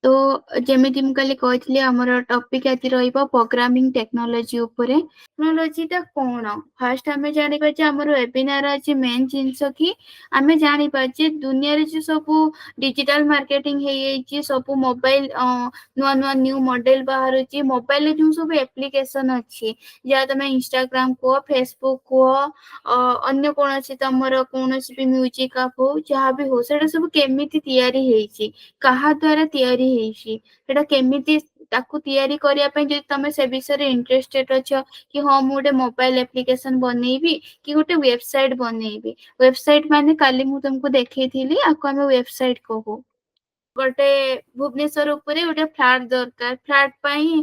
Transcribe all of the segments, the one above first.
तो जेमिति मु काली कहथिली हमर टॉपिक आति रहइबो प्रोग्रामिंग टेक्नोलॉजी उपरे। टेक्नोलॉजी ता कोन फर्स्ट हमें जानि पा जे हमर वेबिनार अछि मेन जिंस कि हमें जानि पा जे दुनिया रे जे सब डिजिटल मार्केटिंग हे छी सब मोबाइल नुआ नुआ न्यू मॉडल बाहर छी मोबाइल जो सब एप्लीकेशन अछि या तमे इंस्टाग्राम को फेसबुक को अन्य कोनोसी तमर कोनोसी भी म्यूजिक आप हो जहाँ भी हो सेटा सब केमिति तयारी हेछि काहा द्वारा तयारी हेछि सेटा केमिति ताकू तयारी करिया पय जे तमे से विषय रे इंटरेस्टेड अछ कि हां मु गोटे मोबाइल एप्लीकेशन बनेबी कि गोटे वेबसाइट बनेबी वेबसाइट माने काली मु तुमको देखैथिली आको हम वेबसाइट कहू गोटे भुवनेश्वर उपरे गोटे फ्लैट दरकार फ्लैट पई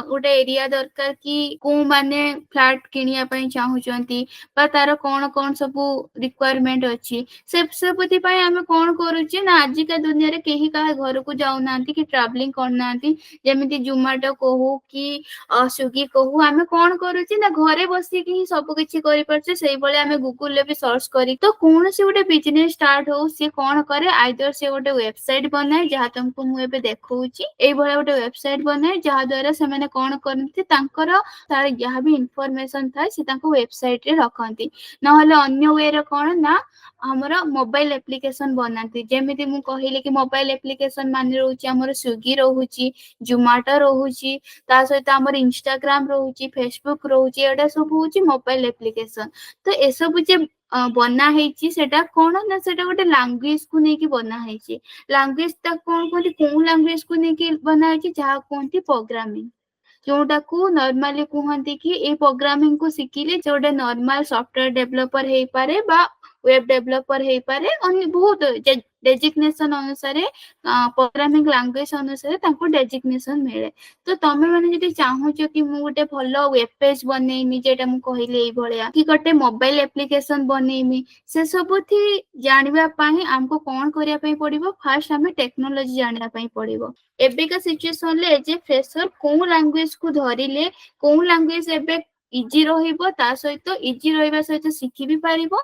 गोटे एरिया दरकार कि को माने फ्लैट किनिया पई चाहुचंती बा तार कोन कोन सब रिक्वायरमेंट अछि से सबति पई हम कोन करूची ना आज का दुनिया रे केही का घर को जाउ नांती कि ट्रैवलिंग कर नांती जेमिति जोमेटो कहू कि स्विगी कहू हम कोन करूची ना घरे बसी कि सब किछि करि परछे सेही बळे हम गूगल ले भी सर्च करी तो कोन से गोटे बिजनेस स्टार्ट हो से कोन करे आइदर से गोटे वेबसाइट बनाए जहाँ तुमको मु एबे देखौची एई भळे गोटे वेबसाइट बनाए जहाँ द्वारा से माने कोन करनती तांकर तार जहाँ भी इन्फॉर्मेशन थाए से तांको वेबसाइट रे रखंती नहले अन्य वे रे कोन ना हमर मोबाइल एप्लीकेशन बनाती जेमिति मु कहिले कि मोबाइल एप्लीकेशन माने रहउची हमर स्विगी रहउची जोमेटो रहउची ता सहित हमर इंस्टाग्राम रहउची फेसबुक रहउची एटा सब होची मोबाइल एप्लीकेशन तो ए सब जे बना हेची सेटा कोन ना सेटा गोटे लैंग्वेज को नेकी बना हेची लैंग्वेज ता कोन कोन को लैंग्वेज को नेकी बना हेची जहा कोनती प्रोग्रामिंग जोटा को नॉर्मली कहंती कि ए प्रोग्रामिंग को सिखिले जोटे नॉर्मल सॉफ्टवेयर डेवलपर हे पारे बा वेब डेवलपर हे पारे अन्य बहुत डेजिग्नेशन अनुसार प्रोग्रामिंग लैंग्वेज अनुसार तांको डेजिग्नेशन मिले तो तमे माने जदि चाहूचो कि मु गोटे भलो वेब पेज बनेइमी जेटा मु कहिले एई भलिया कि गोटे मोबाइल एप्लीकेशन बनेइमी से सब थी जानिबा पई हमको कोन करिया पई पड़िबो फर्स्ट हमें टेक्नोलॉजी जानिबा पई पड़िबो एबेका सिचुएशन ले जे फ्रेशर को लैंग्वेज को धरिले को लैंग्वेज एबे इजी रहिबो ता सहित इजी रहिबा सहित सिखि भी पारिबो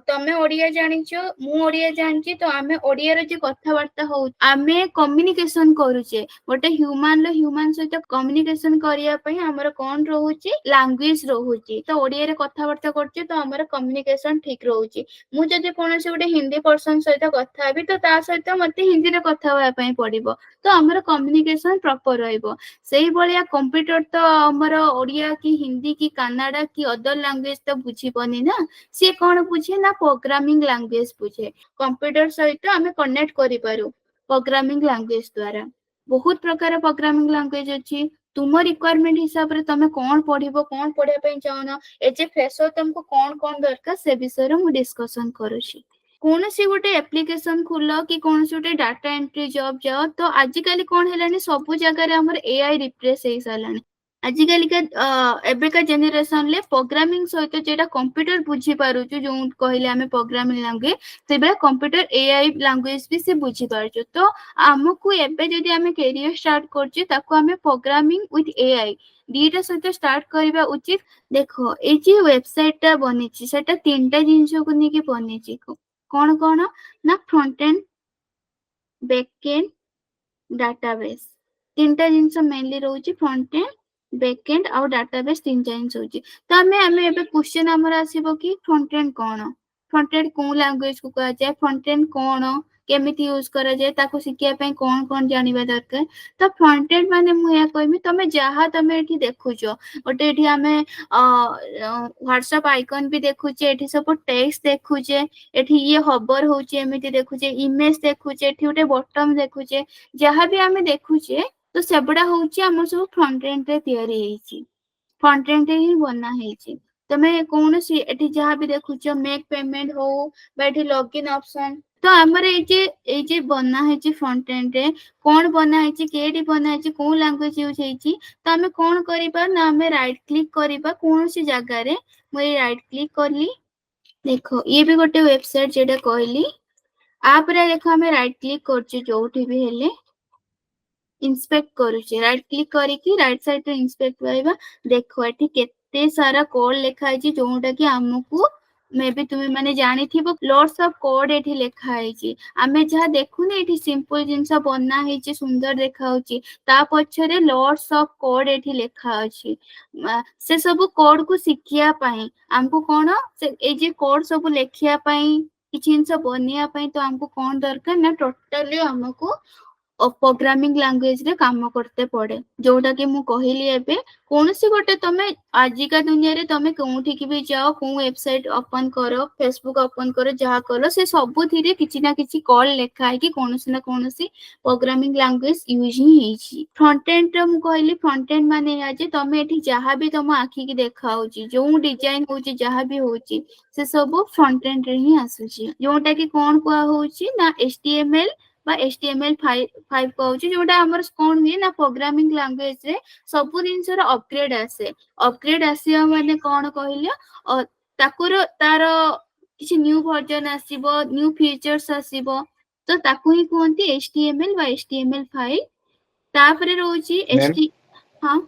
तमे ओडिया जानिचो मु ओडिया जानची तो आमे ओडिया रे जे कथावार्ता हो आमे कम्युनिकेशन करूचे गोटे ह्यूमन लो ह्यूमन सहित कम्युनिकेशन करिया पई हमर कोन रहूची लैंग्वेज रहूची तो ओडिया रे कथावार्ता करचे तो हमर कम्युनिकेशन ठीक रहूची मु जदि कोनोसे गोटे हिंदी पर्सन सहित कथा हेबी तो ता सहित मते हिंदी रे कथा होया पई पड़िबो तो हमर कम्युनिकेशन प्रॉपर रहइबो सेही बलिया कंप्यूटर तो हमर ओडिया की हिंदी की कन्नड़ा की अदर लैंग्वेज तो बुझिबनी ना से कोन बुझे ना प्रोग्रामिंग लैंग्वेज बुझे कंप्यूटर सहित हमें कनेक्ट करि पारू प्रोग्रामिंग लैंग्वेज द्वारा बहुत प्रकार प्रोग्रामिंग लैंग्वेज अछि तुम रिक्वायरमेंट हिसाब रे तमे कोन पढिबो कोन पढिया पई चाहना एजे फ्रेशर तुमको कोन कोन दरकार से विषय रे मु डिस्कशन करूची कौनसी गोटे एप्लीकेशन खोल कि कौन गोटे डाटा एंट्री जॉब जाओ तो आजिकल कौन है सब जगह हमर एआई रिप्लेस हो सारानी आजिकल एबेका जेनेरेशन ले प्रोग्रामिंग सहित जेटा कंप्यूटर बुझी पारुछु जो कहले हमें प्रोग्रामिंग लैंग्वेज से बेला कंप्यूटर एआई लैंग्वेज भी से बुझी पारुछु तो हमकु एबे जदी हमें करियर स्टार्ट करछु ताको हमें प्रोग्रामिंग विथ एआई दीटा सहित स्टार्ट करबा उचित देखो ए जे वेबसाइट ता बनेछि सेटा तीनटा जिंस को नेकी बनेछि कौन कौन ना front end back end database तीनटा जिंस मेनली रहउछि फ्रंट एंड बैक एंड और डाटाबेस तीन जिंस होछि तो हमें एबे क्वेश्चन हमर आसीबो कि फ्रंट एंड कोन फ्रंट एंड को लैंग्वेज को कहा जाय फ्रंट एंड कोन केमिति यूज करा जाय ताको सिखिया पय कोन कोन जानिबा दरकार तो फ्रंट एंड माने मु या कहमी तमे जहा तमे एठी देखुछो ओटे एठी हमें व्हाट्सएप आइकन भी देखुछे एठी सब टेक्स्ट देखुछे एठी ये हबर होचे एमिति देखुछे इमेज देखुछे एठी उटे बटन देखुछे जहा भी हमें देखुछे तो सेबडा होची हमर सब फ्रंट एंड रे तयारी हेची फ्रंट एंड रे ही बना हेची तमे कोनोसी एठी जहा भी देखुछो मेक पेमेंट हो बा एठी लॉगिन ऑप्शन तो हमर ए जे बना हेची फ्रंट एंड रे कोन बना हेची केडी बना हेची को लैंग्वेज यूज हेची तो हमें कोन करिबा ना हमें राइट क्लिक करिबा कोनोसी जगह रे मैं राइट क्लिक करली देखो ये भी गोटे वेबसाइट जेटा कहली आप रे देखो हमें राइट क्लिक करछु जोठी भी हेले इंस्पेक्ट करूचे राइट क्लिक करिकी राइट साइड रे इंस्पेक्ट करबा देखो एठी केते सारा कोड लिखा है जोटा कि हमकु मे बी तुम्हें माने जानिथिबो लॉट्स ऑफ कोड एठी लेखा हैची आमे जहा देखुने एठी सिंपल जिंस बना हैची सुंदर देखा होची ता पछरे लॉट्स ऑफ कोड एठी लेखा अछि से सब कोड को सिखिया पई हमको कोन से ए जे कोड सब लेखिया पई किछि जिंस बनिया पई तो हमको कोन दरकार ना टोटली हमको प्रोग्रामिंग लैंग्वेज रे काम करते पड़े जोटा कि मु कहली एबे कोनसी गोटे तमे आजिका दुनिया रे तमे कोउठी की भी जाओ को वेबसाइट ओपन करो फेसबुक ओपन करो जहा करो से सब थिरे किछि ना किछि कॉल लेखा है कि कोनसी ना कोनसी प्रोग्रामिंग लैंग्वेज यूज ही हेची फ्रंट एंड रे मु कहली फ्रंट एंड माने या जे तमे एठी जहा भी तम आखि की देखा होची जो डिजाइन होची जहा भी होची से सब फ्रंट एंड रे ही आसुची जोटा कि कोन कोआ होची ना एचटीएमएल बा HTML5 कहूची जोटा हमर कोन हुए ना प्रोग्रामिंग लैंग्वेज रे सब जिनसर अपग्रेड आसिया माने कोन कहलियो ताकुर तार किछि न्यू वर्जन आसीबो न्यू फीचर्स आसीबो तो ताकू ही कोनती HTML बा HTML5 तापरे रहूची मैम HT हां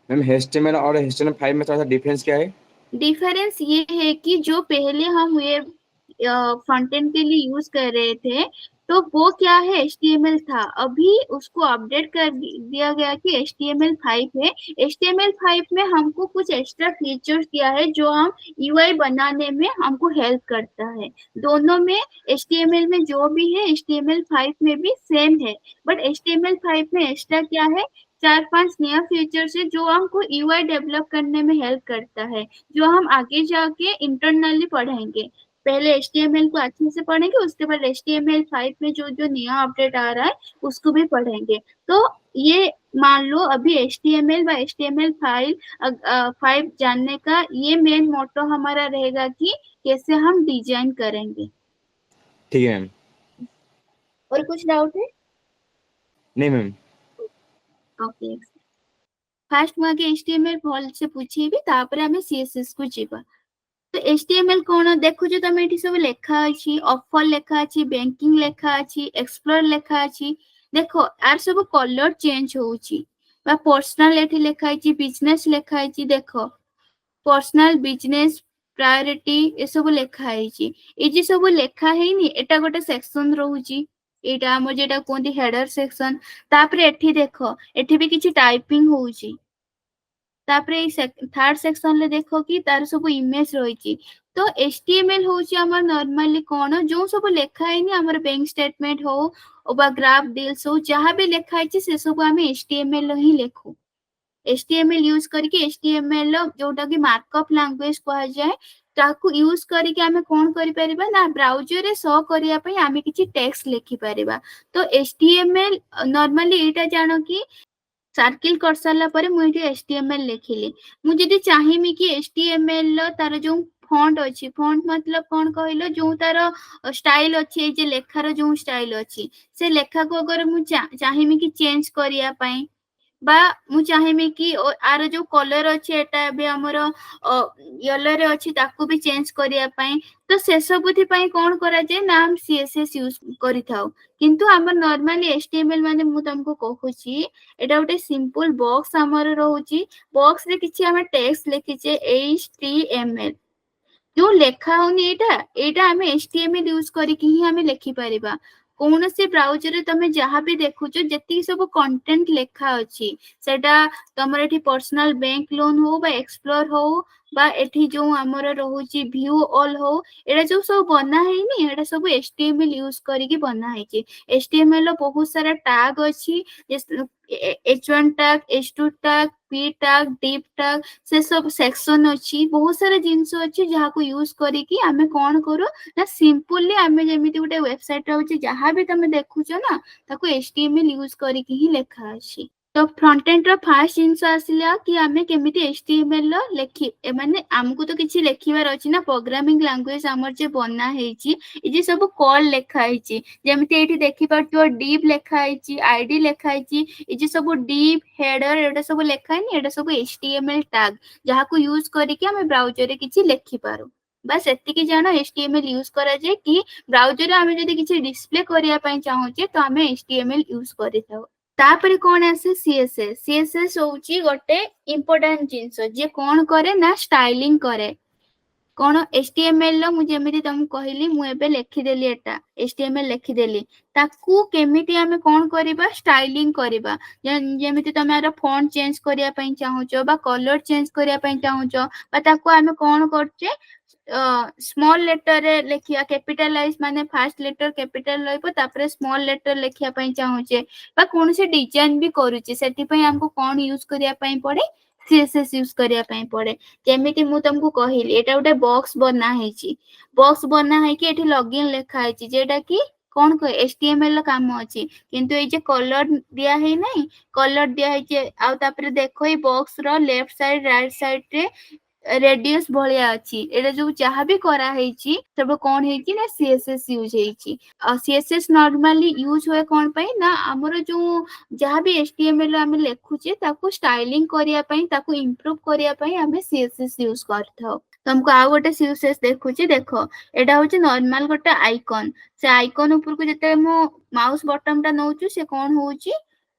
मैम HTML और HTML5 में थोड़ा सा डिफरेंस क्या है? डिफरेंस ये है कि जो पहले हम वेब फ्रंट एंड के लिए यूज कर रहे थे तो वो क्या है HTML था अभी उसको अपडेट कर दिया गया कि HTML5 है HTML5 में हमको कुछ एक्स्ट्रा फीचर्स दिया है जो हम UI बनाने में हमको हेल्प करता है दोनों में HTML में जो भी है HTML5 में भी सेम है बट HTML5 में एक्स्ट्रा क्या है 4-5 नया फीचर्स है जो हमको UI डेवलप करने में हेल्प करता है जो हम आगे जाके इंटरनली पढ़ेंगे पहले HTML को अच्छे से पढ़ेंगे उसके बाद HTML5 में जो जो नया अपडेट आ रहा है उसको भी पढ़ेंगे तो ये मान लो अभी HTML व HTML5 जानने का ये मेन मोटो हमारा रहेगा कि कैसे हम डिजाइन करेंगे ठीक है मैम और कुछ डाउट है नहीं मैम ओके फास्ट मु आगे HTML भल से पूछेबी तापर हमें CSS को जीवा तो HTML कोन देखु जो तमे एठी सब लेखा अछि ऑफर लेखा अछि बैंकिंग लेखा अछि एक्सप्लोर लेखा अछि देखो आर सब कलर चेंज होउची बा पर्सनल एठी लेखा अछि बिजनेस लेखा अछि देखो पर्सनल बिजनेस प्रायोरिटी ए सब लेखा अछि ए जे सब लेखा हेनी एटा गोटे सेक्शन रहउची एटा हम जेटा कोंती हेडर सेक्शन तापरे एठी देखो एठी भी किछि टाइपिंग होउची तापरे थर्ड सेक्शन ले देखो कि तार सब इमेज रहिची तो HTML होची हमर नॉर्मली कोन जो सब लेखा हैनी हमर बैंक स्टेटमेंट हो ओबा ग्राफ डील्स हो जहां भी लेखा हैची से सब हमें HTML ही लेखो HTML यूज करके HTML जोटा कि मार्कअप लैंग्वेज कहा जाए ताकू यूज करके हमें कोन करि परिबा ना ब्राउजर रे शो करिया पई हमें किछि टेक्स्ट लिखि परिबा तो HTML नॉर्मली एटा जानो कि सर्किल कर सारा पर मुझे HTML लिखिली मुझे जदि चाहिमी कि HTML तार जो फॉन्ट अच्छी फॉन्ट मतलब कौन कहलो जो तार स्टाइल अच्छी जे लेखार जो स्टाइल अच्छी से लेखा को अगर मु चाहिमी कि चेंज करिया पई बा मु चाहेमी कि आर जो कलर अछि एटा बे हमर येलो रे अछि ताकू भी चेंज करिया पई तो से सबुथि पई कोन करा जे नाम CSS यूज करि थाउ किंतु हमर नॉर्मली HTML माने मु तुमको कहूची एटा उटे सिंपल बॉक्स हमर रहउची बॉक्स रे किछि हम टेक्स्ट लिखिचे HTML जो लेखा होनी एटा हमें HTML यूज करके ही हमें लिखि परिबा कौन से ब्राउजर रे तमे जहां भी देखुचो जति सब कंटेंट लेखा अछि सेटा तमर एठी पर्सनल बैंक लोन हो बा एक्सप्लोर हो बा एठी जो हमर रहउची व्यू ऑल हो एटा जो सब बना हैनी एटा सब HTML यूज करके बना हैची HTML रो बहुत सारा टैग अछि H1 tag H2 tag P tag div tag से सब सेक्शन अछि बहुत सारा जिंस अछि जहा को यूज करके हमें कोन करू ना सिंपली हमें जेमिति गुटे वेबसाइट रहउची जहा भी तमे देखुचो ना ताको HTML यूज करके ही लेखा अछि तो फ्रंट एंड रो फास्ट जिंस आसिला कि हमें केमिति HTML लो लेखि माने हमको तो किछि लेखिबार अछि ना प्रोग्रामिंग लैंग्वेज हमर जे बना हेची ए जे सब कॉल लेखा हेची जेमिति एठी देखि पाछो div लेखा हेची id लेखा हेची ए जे सब div हेडर एटा सब लेखा हैनी एटा सब HTML टैग जहा को यूज करके हम ब्राउजर रे किछि लेखि पारो बस एतिकी जानो HTML यूज करा जे कि ब्राउजर रे हमें जदि किछि डिस्प्ले करिया पई चाहूचे तो हमें HTML यूज करिथाउ तापरे कोन आसे CSS होउची गोटे इंपोर्टेंट जिंस जे कोन करे ना स्टाइलिंग करे कौन HTML लो मुझे एमती तुमको कहली मु एबे लिखिदेली एटा HTML लिखिदेली ताकू केमिति आमे कौन करिबा स्टाइलिंग करिबा जेमिति तमे आरो फॉन्ट चेंज करिया पई चाहूचो बा कलर चेंज करिया पई चाहूचो बा ताकू आमे कौन करचे स्मॉल लेटर रे लिखिया कैपिटलाइज माने फर्स्ट लेटर कैपिटल लइबो तापरे स्मॉल लेटर लिखिया पई चाहूचे बा कोन से डिजाइन भी करूचे सेति पई हमको कौन यूज करिया पई पड़े CSS यूज करिया पई पड़े जेमिति मु तुमको कहिली एटा गोटे बॉक्स बना है कि एठी लॉगिन लिखा है जेटा कि कौन कह HTML काम अछि किंतु ए जे कलर दिया है नहीं कलर दिया है जे आ तापरे देखो ए बॉक्स रो लेफ्ट साइड राइट साइड रे रेडियस भलिया अछि एटा जो जहा भी करा हेची सब कोन हेची ना CSS यूज हेची CSS नॉर्मली यूज होए कोन पई ना हमरो जो जहा भी HTML आमे लेखुचे ताको स्टाइलिंग करिया पई ताको इंप्रूव करिया पई आमे CSS यूज करथौ तुमको आ गोटे CSS देखुची देखो एटा होची नॉर्मल गोटे आइकन से आइकन ऊपर को जते मो माउस बटन ता नउचू से कोन होउची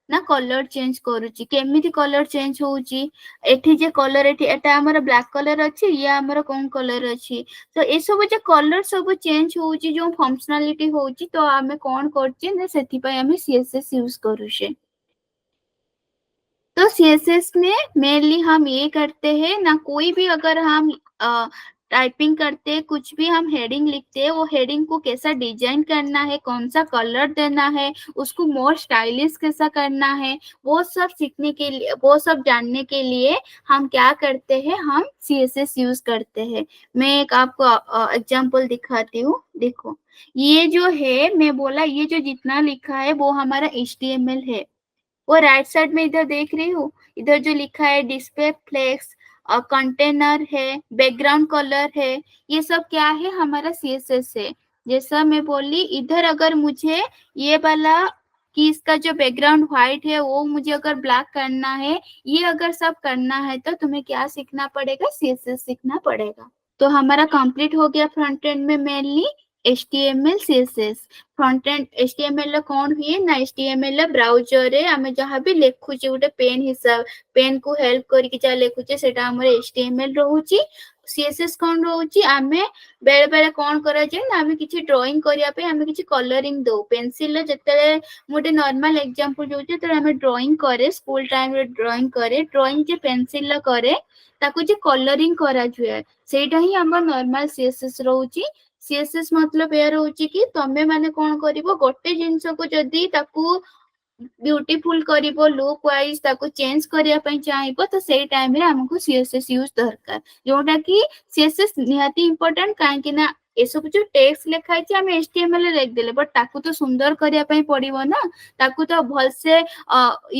ना कलर चेंज करूची केमिति कलर चेंज होउची एठी जे कलर एठी एटा हमर ब्लैक कलर अछि या हमर कोन कलर अछि तो ए सब जे कलर सब चेंज होउची जो फंक्शनलिटी होउची तो हमें कोन करची ना सेति पय हमें CSS यूज करूछे तो CSS में मेनली हम ये करते हैं ना कोई भी अगर हम टाइपिंग करते हैं कुछ भी हम हेडिंग लिखते हैं वो हेडिंग को कैसा डिजाइन करना है कौन सा कलर देना है उसको मोर स्टाइलिश कैसा करना है वो सब सीखने के लिए वो सब जानने के लिए हम क्या करते हैं हम CSS यूज करते हैं मैं एक आपको एग्जांपल दिखाती हूँ देखो ये जो है मैं बोला ये जो जितना लिखा है वो हमारा HTML है वो राइट साइड में इधर देख रही हूँ इधर जो लिखा है डिस्प्ले फ्लेक्स और कंटेनर है बैकग्राउंड कलर है ये सब क्या है हमारा CSS है जैसा मैं बोली इधर अगर मुझे ये वाला कि इसका जो बैकग्राउंड व्हाइट है वो मुझे अगर ब्लैक करना है ये अगर सब करना है तो तुम्हें क्या सीखना पड़ेगा CSS सीखना पड़ेगा तो हमारा कंप्लीट हो गया फ्रंट एंड में mainly HTML CSS front end HTML ला कौन हुए ना HTML ला ब्राउजर रे आमे जहां भी लेखुचे उटे पेन हिसाब पेन को हेल्प करी कि जा लेखुचे सेटा हमर HTML रहूची CSS कौन रहूची आमे बेले बेले कौन करा जे ना आमे किछि ड्राइंग करिया पे आमे किछि कलरिंग दो पेंसिल ला जते मोटे नॉर्मल एग्जांपल जोचे तो आमे ड्राइंग करे स्कूल टाइम रे ड्राइंग करे ड्राइंग जे पेंसिल ला करे ताकू जे कलरिंग करा जुए सेटा ही हमर नॉर्मल CSS रहूची CSS मतलब एयर होची कि तमे माने कोन करिवो गोटे जिंस को जदी ताकू ब्यूटीफुल करिवो लुक वाइज ताकू चेंज करिया पई चाहिबो तो सेई टाइम रे हमको CSS यूज दरकार जोटा कि CSS निहाती इंपोर्टेंट काहे कि ना ए सब जो टेक्स्ट लिखा है हम HTML रे लिख देले बट ताकू तो सुंदर करिया पई पड़िवो ना ताकू तो भल से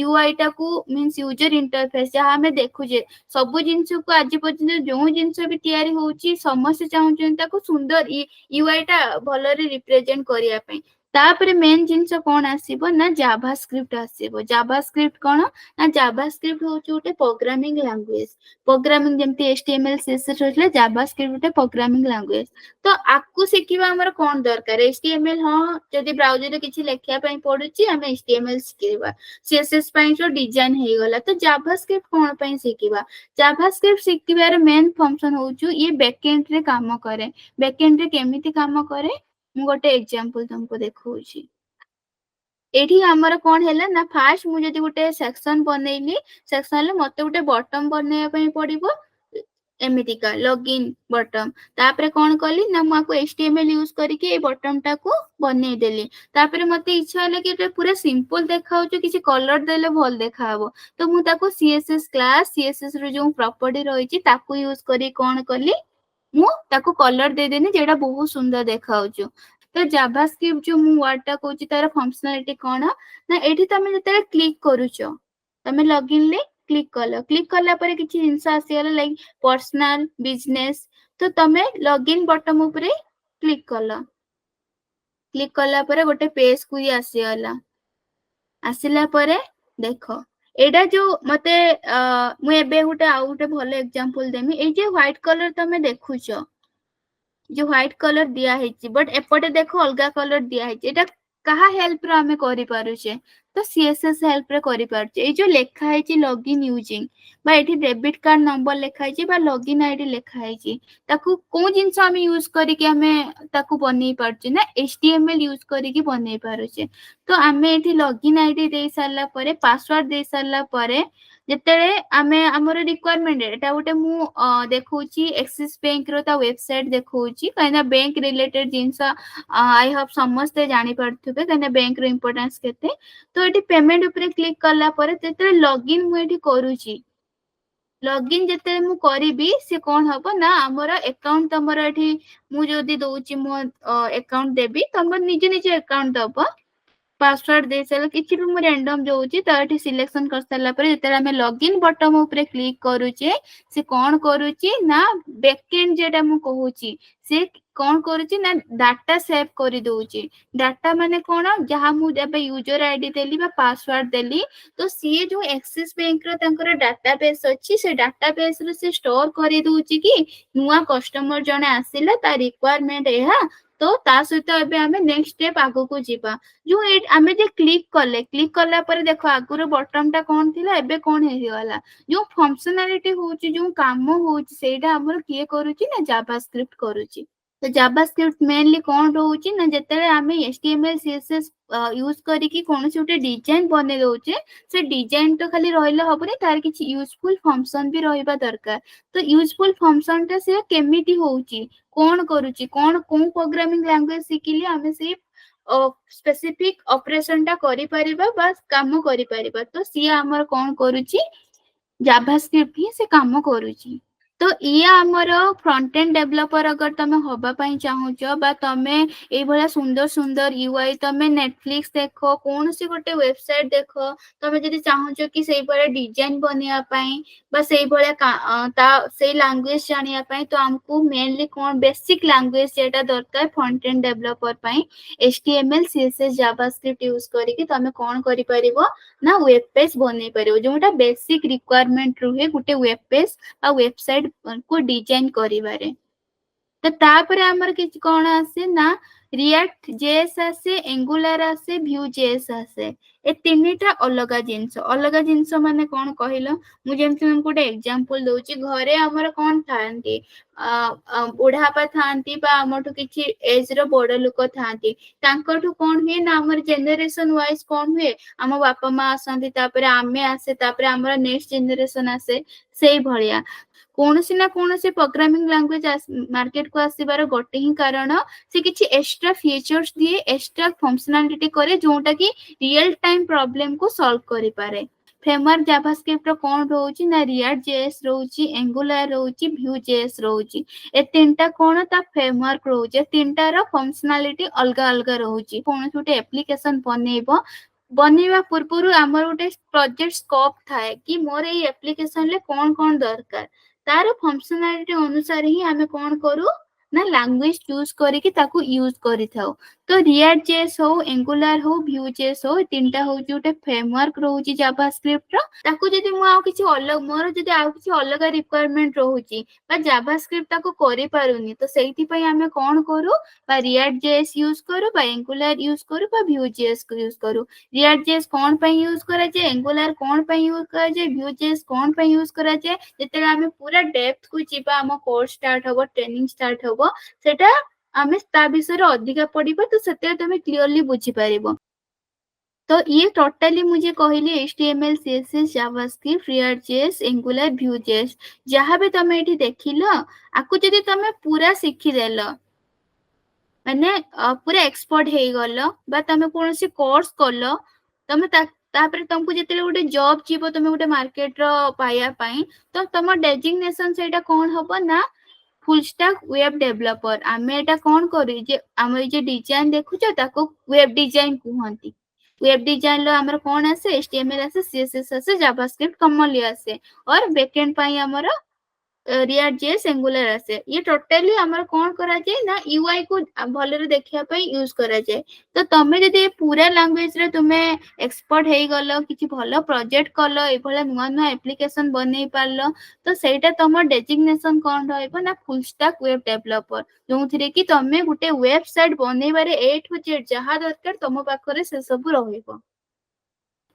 UI टाकू मींस यूजर इंटरफेस जहां हमें देखु जे सब जिंस को आज पर्यंत जो जिंस भी तैयारी होउची समस्त चाहूचन ताकू सुंदर UI टा भलरे रिप्रेजेंट करिया पई तापरे मेन जिंस कोन आसीबो ना जावास्क्रिप्ट आसीबो जावास्क्रिप्ट कोन ना जावास्क्रिप्ट होउची उटे प्रोग्रामिंग लैंग्वेज प्रोग्रामिंग जेमती HTML CSS होतले जावास्क्रिप्ट उटे प्रोग्रामिंग लैंग्वेज तो आकु सिखिबा हमर कोन दरकार HTML हां जदी ब्राउजर रे किछि लेखिया पई पडुची हम HTML सिखिबा CSS पई जो डिजाइन हे गला तो जावास्क्रिप्ट कोन पई सिखिबा जावास्क्रिप्ट सिखिबार मेन फंक्शन होउछु ये बैकएंड रे काम करे बैकएंड रे केमिति काम करे मु गोटे एग्जांपल तुमको देखौची एठी हमर कोन हैला ना फास्ट मु जदी गोटे सेक्शन बनेइली सेक्शन ले मते गोटे बटन बनेया पई पड़िबो एमितिका लॉगिन बटन तापरे कोन कली ना माको HTML यूज करके ए बटन टा को बने देली तापरे मते इच्छा हले कि एटा पूरा सिंपल देखाउ जो किछि कलर देले भल देखाबो तो मु ताको CSS क्लास CSS रो जो प्रॉपर्टी रहिछि ताको यूज करी कोन कली मु ताको कलर दे देनी जेडा बहुत सुंदर देखाउछु तो जावास्क्रिप्ट जो मु वर्ड टा कहूची तार फंक्शनलिटी कोन ना एठी तमे जते क्लिक करूचो तमे लॉगिन ले क्लिक कला परे किछि जिंस आसीगला लाइक पर्सनल बिजनेस तो तमे लॉगिन बटन ऊपर क्लिक कला परे गोटे पेज को ही आसीगला आसिला परे देखो एडा जो मते मु एबे गुटे आ गुटे भलो एग्जांपल देमी ए जे व्हाइट कलर तमे देखुचो जो व्हाइट कलर दिया है बट एपटे देखो अलगा कलर दिया है एटा कहा हेल्प रो हमें करि पारुचे तो सीएसएस हेल्प रे करि पारछे ए जो लेखा है लॉगिन यूजिंग बा एठी डेबिट कार्ड नंबर लेखा है बा लॉगिन आईडी लेखा है ताकू को जिंस हम यूज करिके हमें ताकू बनै पारछे ना एचटीएमएल यूज करिके बनै पारछे तो आमे एठी लॉगिन आईडी दे सारला परे पासवर्ड दे सारला परे जेतेले आमे हमर रिक्वायरमेंट एटा गोटे मु देखौची एक्सिस बैंक रो ता वेबसाइट देखौची काइना बैंक रिलेटेड जिंस आई होप समस्त जानि पारथुबे काइना बैंक रो इंपोर्टेंस केते तो एटी पेमेंट ऊपर क्लिक करला परे तेते लॉगिन मु एटी करूची लॉगिन जेते मु करिबी से कोन हबो ना हमर अकाउंट तमर एठी मु जदी दोउची मो अकाउंट देबी तमर निजे निजे अकाउंट दबो पासवर्ड दे सारा किछि भी मु रैंडम जोउची त एठी सिलेक्शन कर सारला परे जेते हमें लॉगिन बटन ऊपर क्लिक करूचे से कोन करूची ना बैकएंड जेटा मु कहूची से कोन करूची ना डाटा सेव करि दोउची डाटा माने कोन जहा मु एबे यूजर आईडी देली बा पासवर्ड देली तो सी जो एक्सिस बैंक रो तंकर डाटाबेस अछि से डाटाबेस रो से स्टोर करि दोउची कि नुवा कस्टमर जने आसिला ता रिक्वायरमेंट एहा तो ता सहित एबे हमें नेक्स्ट स्टेप आगो को जीवा जो आमे जे क्लिक कला पर देखो आगुर बटन टा कोन थिला एबे कोन हे गला जो फंक्शनैलिटी होची जो काम होची सेटा हमर किए करूची ना जावास्क्रिप्ट करूची तो जावास्क्रिप्ट मेनली कोन रहउची ना जेतेले आमे एचटीएमएल सीएसएस यूज करी कि कोन से उटे डिजाइन बने दोचे से डिजाइन तो खाली रहिला हबनी तार किछि यूजफुल फंक्शन भी रहिबा दरकार तो यूजफुल फंक्शन टा से केमिति होउची कोन करूची कोन कोन प्रोग्रामिंग लैंग्वेज सिकिली आमे से स्पेसिफिक ऑपरेशन टा करि परिबा बस काम करि परिबा तो सी हमर कोन करूची जावास्क्रिप्ट ही से काम करूची तो ये आमर फ्रंट एंड डेवलपर अगर तमे होबा पई चाहूचो बा तमे ए भला सुंदर सुंदर यूआई तमे नेटफ्लिक्स देखो कोन से गोटे वेबसाइट देखो तमे जदी चाहूचो कि सेई भला डिजाइन बनिया पई बा सेई भला ता सेई लैंग्वेज जानिया पई तो हमको मेनली कोन बेसिक लैंग्वेज जेटा दरकार फ्रंट एंड डेवलपर पई एचटीएमएल सीएसएस जावास्क्रिप्ट यूज करी कि तमे कोन करि परिबो ना वेब पेज बनै परिबो जोटा बेसिक रिक्वायरमेंट रुहे गुटे वेब पेज आ वेबसाइट को डिजाइन करिवारे तो तापर हमर किछ कोन आसे ना रिएक्ट जेएस आसे एंगुलर आसे व्यू जेएस आसे ए तीनटा अलगा जिंस माने कोन कहिलो मु जेमति हम कोटे एग्जांपल दोची घरे हमर कोन थांती बुढ़ापा थांती बा हमठु किछि एज रो बड़ लोक थांती तांकठु कोन हुए ना हमर जनरेशन वाइज कोन हुए हम बापा मां आसंती तापर आमे आसे तापर हमर नेक्स्ट जनरेशन आसे सेई भलिया कोनोसी ना कोनोसी प्रोग्रामिंग लैंग्वेज मार्केट को आसीबार गोटे ही कारण से किछि एक्स्ट्रा फीचर्स दिए एक्स्ट्रा फंक्शनैलिटी करे जोटा कि रियल टाइम प्रॉब्लम को सॉल्व करि पारे फ्रेमवर्क जावास्क्रिप्ट रो कोन रहउची ना रिएक्ट जेएस रहउची एंगुलर रहउची व्यू जेएस रहउची ए तीनटा कोन ता फ्रेमवर्क रहउची तीनटा रो फंक्शनैलिटी अलगा अलगा रहउची कोन छुटे एप्लीकेशन बनेइबो बनेवा पूर्वरु हमर गोटे प्रोजेक्ट स्कोप थाए कि मोर ए एप्लीकेशन ले कोन कोन दरकार तार फंक्शनैलिटी अनुसार ही हमें कोन करू ना लैंग्वेज चूज करी कि ताकू यूज करी थाओ तो रिएक्ट जेएस हो एंगुलर हो व्यू जेएस हो तीनटा हो जोटे फ्रेमवर्क रहउची जावास्क्रिप्ट रो ताकू जदी मु आ किछि अलग मोर जदी आ किछि अलग रिक्वायरमेंट रहउची बा जावास्क्रिप्ट ताकू करि पारुनी तो सेहिति पई हमें कोन करू बा रिएक्ट जेएस यूज करू बा एंगुलर यूज करू बा व्यू जेएस यूज करू रिएक्ट जेएस कोन पई यूज करा जे एंगुलर कोन पई यूज करा जे व्यू जेएस कोन पई यूज करा जे जेते हमें पूरा डेप्थ को जीवा हम कोर्स स्टार्ट होबो ट्रेनिंग स्टार्ट होबो सेटा हमें ता विषय अधिका पढ़िबा तो सेते तमे क्लियरली बुझी पारिबो तो ये टोटली मुझे कहली HTML CSS JavaScript react JS angular Vue JS जहां भी तमे एठी देखिलो आकु जदी तमे पूरा सिखि देलो माने पूरा एक्सपर्ट हे गलो बा तमे कोनोसी कोर्स करलो तमे तापर तुमको जेतेले गोटे जॉब जीवो तमे गोटे मार्केट रो पाया पई तो तम डेजिग्नेशन सेटा कोन होबो ना फुल स्टैक वेब डेवलपर आमे एटा कोन करी जे हम जे डिजाइन देखुछो ताको वेब डिजाइन कहंती वेब डिजाइन लो हमर कोन आसे एचटीएमएल आसे सीएसएस आसे जावास्क्रिप्ट कॉमनली आसे और बैकएंड पई हमर रिएक्ट जेएस एंगुलर आसे ये टोटली हमर कोन करा जाय ना यूआई को भले रे देखिया पई यूज करा जाय तो तमे जदी पूरा लैंग्वेज रे तुमे एक्सपर्ट हेई गलो किछि भलो प्रोजेक्ट करलो ए भला नुवा नुवा एप्लीकेशन बनै पारलो तो सेटा तमर डेजिग्नेशन कोन रहइबो ना फुल स्टैक वेब डेवलपर जोंथिरे कि तमे गुटे वेबसाइट बनै बारे ए टू जेड जहा दरकार तम पाखरे से सब रहइबो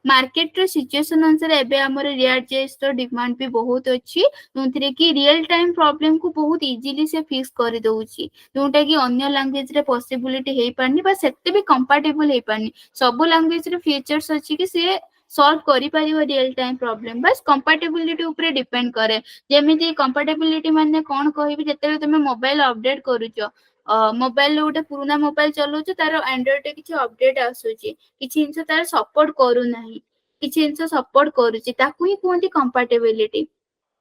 मार्केट रो सिचुएशन अनुसार एबे हमर रिएक्ट जेएस रो डिमांड भी बहुत अछि जोंथरे कि रियल टाइम प्रॉब्लम को बहुत इजीली से फिक्स कर दउची जोंटा कि अन्य लैंग्वेज रे पॉसिबिलिटी हे पारनी बा सेते भी कंपैटिबल हे पारनी सब लैंग्वेज रे फीचर्स अछि कि से सॉल्व करि परिबो रियल टाइम प्रॉब्लम बस कंपैटिबिलिटी ऊपर डिपेंड करे जेमिति कंपैटिबिलिटी माने कोन कहिबि जते तुमे मोबाइल अपडेट करूचो मोबाइल गोटे पुराना मोबाइल चलाउछ तार एंड्रॉइड रे किछि अपडेट आसुची किछि जिंस तार सपोर्ट करू नाही किछि जिंस सपोर्ट करूची ताकू ही कोनती कंपैटिबिलिटी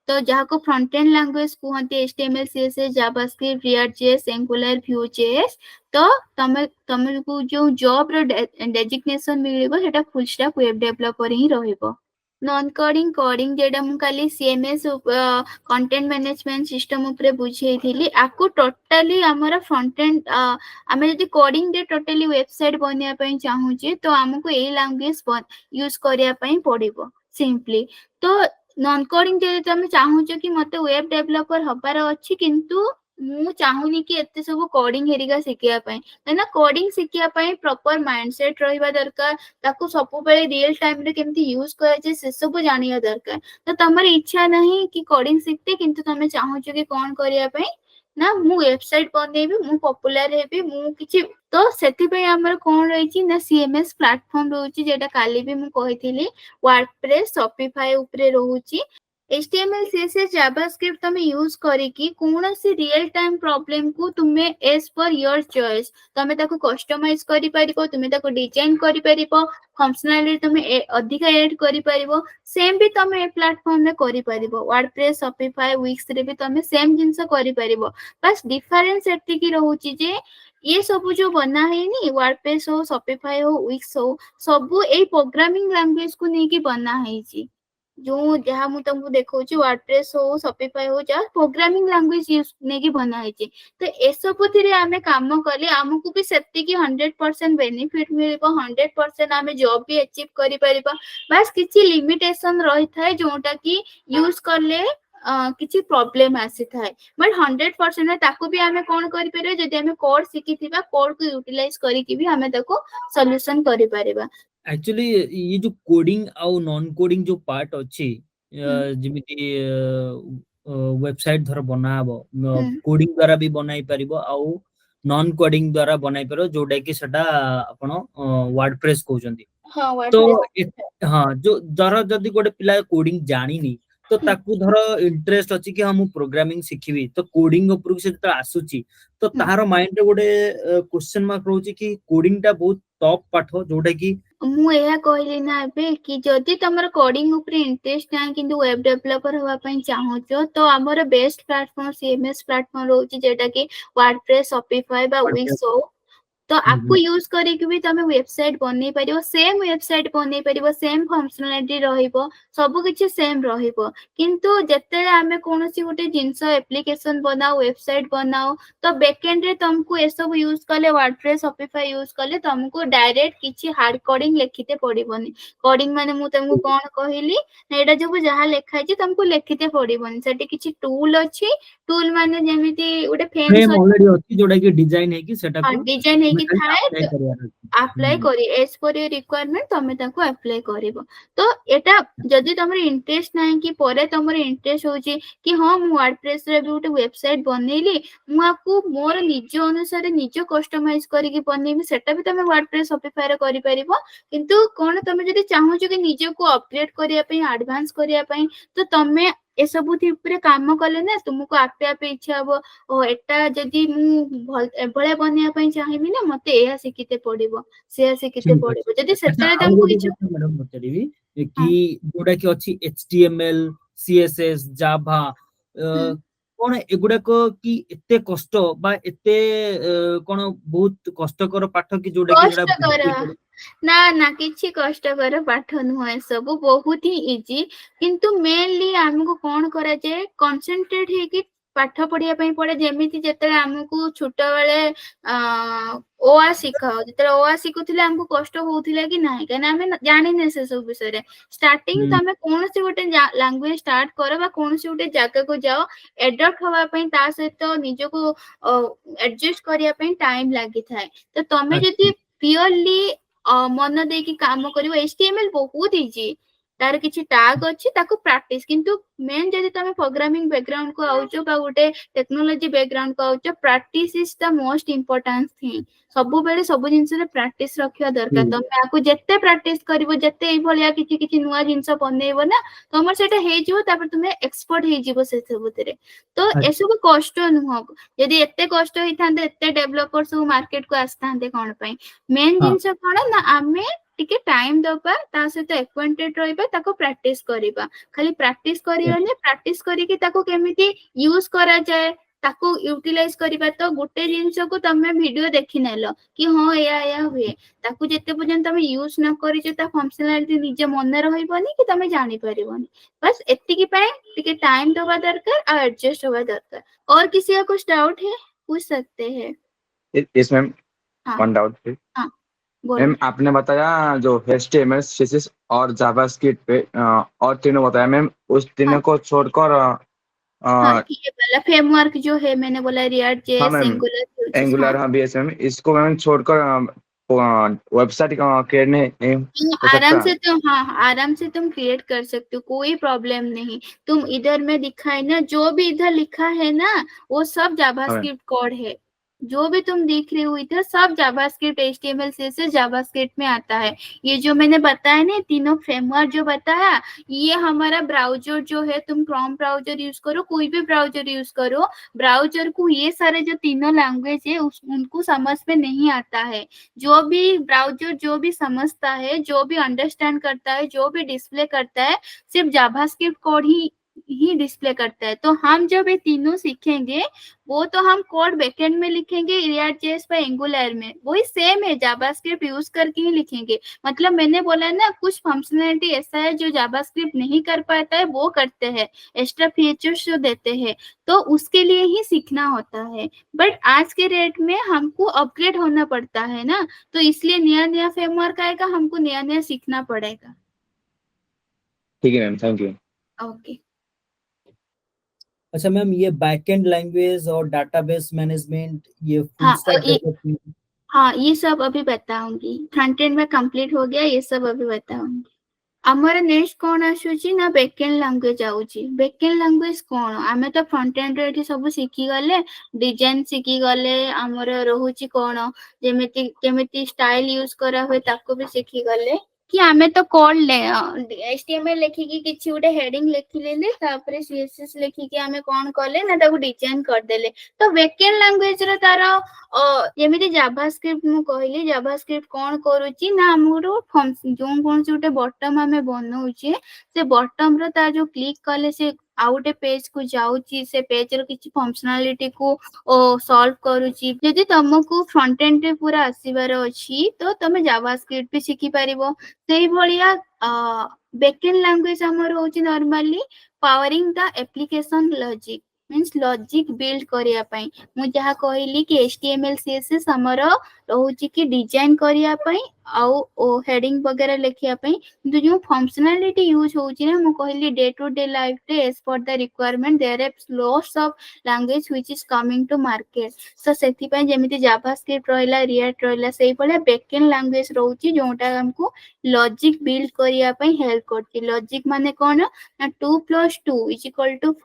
तो जहाँ को फ्रंट एंड लैंग्वेज कहते HTML CSS JavaScript React.js Angular Vue.js तो तमे को जो जॉब रो डेजिग्नेशन मिलिबो सेटा फुल स्टैक वेब डेवलपर ही रहइबो नॉन कोडिंग कोडिंग जेडा मु खाली CMS कंटेंट मैनेजमेंट सिस्टम ऊपर बुझेइथिली आकु टोटली हमर फ्रंट एंड आमे जदि कोडिंग दे टोटली वेबसाइट बनिया पई चाहूची तो हमको ए लैंग्वेज यूज करिया पई पड़िबो सिंपली तो नॉन कोडिंग जे तुम चाहूच कि मते वेब डेवलपर हबार अछि किंतु मु चाहूनी कि एते सब कोडिंग हेरिका शिखिया पई ना कोडिंग शिखिया पई प्रॉपर माइंडसेट रहिबा दरकार ताकू सब बेले रियल टाइम रे केमती यूज करे जे से सब जानिया दरकार तो तमर इच्छा नहीं कि कोडिंग शिखते किंतु तमे चाहूच कि कोन करिया पई ना मु वेबसाइट बनेबी मु पॉपुलर हेबी मु किछि तो सेति पे हमर कोन रही छी ना CMS प्लेटफॉर्म रहउची जेटा काली भी मु कहिथिली वर्डप्रेस शॉपिफाई ऊपर रहउची HTML CSS जावास्क्रिप्ट तमे यूज करिकी कोनोसी रियल टाइम प्रॉब्लम को तुमे एज पर योर चॉइस तमे ताको कस्टमाइज करि परिबो तुमे ताको डिजाइन करि परिबो फंक्शनलिटी तुमे अधिक ऐड करि परिबो सेम भी तमे ए प्लेटफॉर्म में करि परिबो वर्डप्रेस शॉपिफाई विक्स रे भी तमे सेम जिंस करि परिबो बस डिफरेंस एति की रहउची जे ये सब जो बना है नी वर्डप्रेस हो शॉपिफाई हो विक्स हो सब ए प्रोग्रामिंग लैंग्वेज को नेकी बना है जी जो जहाँ मु तुमको देखौची वर्डप्रेस हो शॉपिफाई हो जा प्रोग्रामिंग लैंग्वेज यूज नेकी बना है जी तो ए सब थिरे आमे काम करले हमकु भी सेति की 100% बेनिफिट मिलबो 100% आमे जॉब भी अचीव करि परिबा बस किछि लिमिटेशन रही थाए जोटा की यूज करले किछि प्रॉब्लम आसी थाए बट 100% में ताको भी आमे कोन करि परिबे जदि आमे कोड सिखिथिबा कोड को यूटिलाइज करि कि भी आमे ताको सॉल्यूशन करि परिबा एक्चुअली ये जो कोडिंग और नॉन कोडिंग जो पार्ट अच्छी जिमिति वेबसाइट धर बनाबो कोडिंग द्वारा भी बनाई परिबो आउ नॉन कोडिंग द्वारा बनाई परिबो जोटा कि सेटा आपण वर्डप्रेस कहउचंती तो हाँ जो धर जदि गोटे पिला कोडिंग जानिनी तो ताकू धर इंटरेस्ट अछि कि हम प्रोग्रामिंग सिखिबी तो कोडिंग ऊपर से त आसुची तो तार माइंड रे गोटे क्वेश्चन मार्क रहउची कि कोडिंग टा बहुत टॉप पाठ जोटा कि मु एहा कहली ना बे कि जदि तमर कोडिंग ऊपर इंटरेस्ट ना किंतु वेब डेवलपर होवा पई चाहूचो तो हमर बेस्ट प्लेटफॉर्म CMS प्लेटफॉर्म रहउची जेटा कि वर्डप्रेस शॉपिफाई बा विक्स हो तो आपको यूज करिक भी तमे वेबसाइट बनै परिबो सेम वेबसाइट बनै परिबो सेम फंक्शनलिटी रहिबो सब किछि सेम रहिबो किंतु जते आमे कोनोसी गोटे जिंस एप्लीकेशन बनाओ वेबसाइट बनाओ तो बैकएंड रे तुमको ए सब यूज करले वर्डप्रेस शॉपिफाई यूज करले तुमको डायरेक्ट किछि हार्ड कोडिंग लिखिते पड़िबोनी कोडिंग माने मु तुमको कोन कहिली एटा जो जहा लिखा छै तुमको लिखिते पड़िबोनी सेठी किछि टूल अछि टूल माने जेमिति गोटे फ्रेम ऑलरेडी अछि जोटा कि डिजाइन है कि सेटा को डिजाइन है कि थाए अप्लाई करी एज पर योर रिक्वायरमेंट तमे ताको अप्लाई करिवो तो एटा जदि तमर इंटरेस्ट नाही कि परे तमर इंटरेस्ट होची कि हां मु वर्डप्रेस रे भी वेबसाइट बनेली मु आपको मोर निज अनुसार निज कस्टमाइज करी कि बनेबी सेटा भी तमे वर्डप्रेस शॉपिफाई रे करि परिबो किंतु कोन तमे जदि चाहू कि निज को अपग्रेड करिया पई एडवांस करिया पई तो तमे ए सब थी ऊपर काम कले ना तुमको आपे आपे इच्छा हबो ओ एटा जदि मु एभळे बनिया पई चाहिबी ना मते एहा शिखिते पड़िबो से शिखिते पड़िबो जदि सेतरे तुमको इच्छा मैडम बतरिबी कि जोटा कि अछि HTML CSS जावा कोन एगुडा को कि एते कष्ट बा एते कोन बहुत कष्टकर पाठ कि जोटा कि एटा ना ना किछि कष्टकर पाठ नुह सब बहुत ही इजी किंतु मेनली हमको कोन करा जे कंसंट्रेट हे कि पाठ पढ़िया पई पड़े जेमिति जते हमको छोट बेले ओआ सिखाओ जते ओआ सिखुथिले हमको कष्ट होउथिले कि नाही केना हम जानि ने से सब विषय रे स्टार्टिंग तमे कोन से गोटे लैंग्वेज स्टार्ट करो बा कोन से गोटे जगह को जाओ एडॉप्ट होवा पई ता सहित निज को एडजस्ट करिया पई टाइम लागि थाए तो तमे जति प्योरली मन देकी काम करिवो HTML बहुत इजी तार किछि टैग अछि ताको प्रैक्टिस किंतु मेन जदि तमे प्रोग्रामिंग बैकग्राउंड को आउचो बा गोटे टेक्नोलॉजी बैकग्राउंड को आउचो practice is the most important thing सब बेले सब जिंस रे प्रैक्टिस रखिया दरकार तमे आकु जत्ते प्रैक्टिस करिवो जत्ते एई भलिया किछि किछि नुवा जिंस बनेइबो ना तमर सेटा हे जिवो तापर तुमे एक्सपर्ट हे जिवो से सबुतरे तो एसबु कष्ट नुह यदि एते कष्ट होइथांदे एते डेवलपर सब मार्केट को आस्तांदे कोन पई मेन जिंस कोन ना आमे टिके टाइम दबा ता सहित एक्वेंटेड रहिबा ताको प्रैक्टिस करिबा खाली प्रैक्टिस करियोने प्रैक्टिस करिकि ताको केमिति यूज करा जाय ताको यूटिलाइज करिबा तो गुटे जिंस को तमे वीडियो देखि नेलो कि हां या हुए ताको जते पर्यंत तमे यूज न करि जे ता फंक्शनलिटी निजे मन रहइबनी कि तमे जानि परिबनी बस एत्ती की पय टिके टाइम दबा दरकार और एडजस्ट होगा दरकार और किसी का कुछ डाउट है पूछ सकते हैं यस मैम वन डाउट है हाँ मैम आपने बताया जो HTML CSS और जावास्क्रिप्ट पे और तीनों बताया मैम उस तीनों को छोड़कर ये वाला फ्रेमवर्क जो है मैंने बोला रिएक्ट जेएस एंगुलर हाँ BS मैम इसको मैम छोड़कर वेबसाइट क्रिएट नहीं हो आराम सकता? से तुम आराम से तुम क्रिएट कर सकते हो कोई प्रॉब्लम नहीं तुम इधर में दिखा है ना जो भी इधर लिखा है ना वो सब जावास्क्रिप्ट कोड है जो भी तुम देख रहे हो इधर सब जावास्क्रिप्ट HTML CSS जावास्क्रिप्ट में आता है ये जो मैंने बताया ना तीनों फ्रेमवर्क जो बताया ये हमारा ब्राउजर जो है तुम क्रोम ब्राउजर यूज करो कोई भी ब्राउजर यूज करो ब्राउजर को ये सारे जो तीनों लैंग्वेज है उनको समझ में नहीं आता है जो भी ब्राउजर जो भी समझता है जो भी अंडरस्टैंड करता है जो भी डिस्प्ले करता है सिर्फ जावास्क्रिप्ट कोड ही डिस्प्ले करता है तो हम जब ये तीनों सीखेंगे वो तो हम कोड बैकएंड में लिखेंगे रिएक्ट जेएस पर एंगुलर में वही सेम है जावास्क्रिप्ट यूज करके ही लिखेंगे मतलब मैंने बोला ना कुछ फंक्शनैलिटी ऐसा है जो जावास्क्रिप्ट नहीं कर पाता है वो करते हैं एक्स्ट्रा फीचर्स जो देते हैं तो उसके लिए ही सीखना होता है बट आज के रेट में हमको अपग्रेड होना पड़ता है ना तो इसलिए नया नया फ्रेमवर्क आएगा हमको नया नया सीखना पड़ेगा ठीक है मैम थैंक यू ओके अच्छा मैम ये बैकएंड लैंग्वेज और डेटाबेस मैनेजमेंट ये फुल स्टैक डेवलपमेंट हाँ ये सब अभी बताऊंगी फ्रंट एंड में कंप्लीट हो गया ये सब अभी बताऊंगी आमर नेक्स्ट कौन आसुची ना बैकएंड लैंग्वेज आउची बैकएंड लैंग्वेज कौन आमे तो फ्रंट एंड रे एठी सब सिखी गले डिजाइन सिखी गले आमर रहूची कौन जेमिति केमिति स्टाइल यूज करा हुए ताको भी सिखी गले कि आमे तो कोड ले HTML लिखी की किछि उडे हेडिंग लिखि लेले तापरे CSS लिखी की आमे कोन करले ना ताको डिजाइन कर देले तो बैकएंड लैंग्वेज रे तार जेमिति जावास्क्रिप्ट मु कहली जावास्क्रिप्ट कोन करूची ना हमरो फंक्शन जो कोन से उडे बॉटम आमे बनाउची से बॉटम रो ता जो क्लिक करले से आउटे पेज को जाउची से पेज रो किछि फंक्शनलिटी को सॉल्व करूची यदि तुमको फ्रंट एंड रे पूरा आसीबार अछि तो तमे जावास्क्रिप्ट भी सिखि परिबो सेही भलिया बैकएंड लैंग्वेज हमर होची normally powering the application logic means logic build करिया पई मु जहा कहली कि HTML CSS हमर रहूची कि डिजाइन करिया पई आउ ओ हेडिंग वगैरह लिखिया पई किंतु जो फंक्शनलिटी यूज होची ना मु कहली डे टू डे लाइफ रे as for the requirement there are lots of language which is coming to market so सेति पई जेमिति जावास्क्रिप्ट रहला रिएक्ट रहला सेही पळे बैकएंड लैंग्वेज रहूची जोटा हमको लॉजिक बिल्ड करिया पई हेल्प करती लॉजिक माने कोन ना 2 + 2 =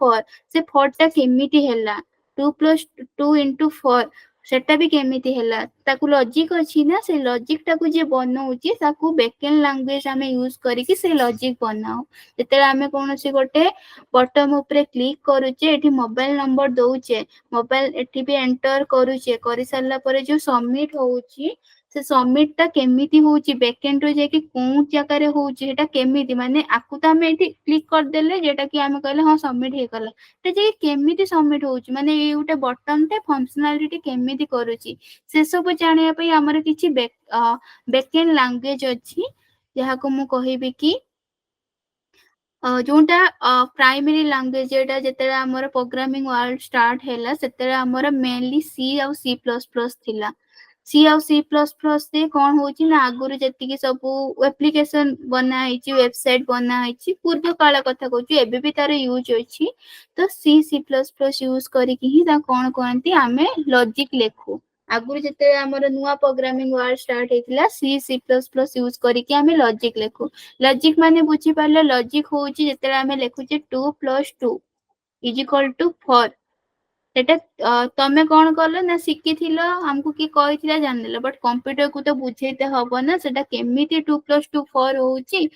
4 से 4 टा केमिति हैला 2 + 2 * 4 सेटा भी केमिति हैला ताकू लॉजिक अछि ना से लॉजिक टाकू जे बनाउची ताकू बैकएंड लैंग्वेज हमें यूज करी कि से लॉजिक बनाओ जते हमें कोनोसी गोटे बटन ऊपर क्लिक करूचे एठी मोबाइल नंबर दउचे मोबाइल एठी भी एंटर करूचे करि सारला परे जो सबमिट होउची से सबमिट ता केमिति होउची बैकएंड रो जे कि कोन जगह रे होउची एटा केमिति माने आकु त हमें एठी क्लिक कर देले जेटा कि हमें कहले हां सबमिट हे गला ते जे केमिति सबमिट होउची माने ए उटे बटन ते फंक्शनलिटी केमिति करूची से सब जानिया पई हमर किछि बैकएंड लैंग्वेज अछि जहा को मु कहिबी कि जोटा प्राइमरी लैंग्वेज जेटा जते हमर प्रोग्रामिंग वर्ल्ड स्टार्ट हैला सेते हमर मेनली C और C++ थिला C और C++ से कोन होची ना आगुरु जति कि सब एप्लीकेशन बना हैची वेबसाइट बना हैची पूर्व काल कथा कहूची एबे भी तार यूज होची तो C++ यूज करी कि ही ता कोन कहंती हमें लॉजिक लेखु आगुरी जेते हमर नुआ प्रोग्रामिंग वर्ड स्टार्ट हेतिला सी सी प्लस प्लस यूज करिके हमें लॉजिक लेखु लॉजिक माने बुझी पाले लॉजिक होउची जेते हमें लेखुचे 2 + 2 = 4 सेटा तमे कौन कल ना शिखिथिल हमको कि कहिथिला जानले बट कंप्यूटर को तो बुझेते हबो ना सेटा केमिति 2 + 2 4 होउची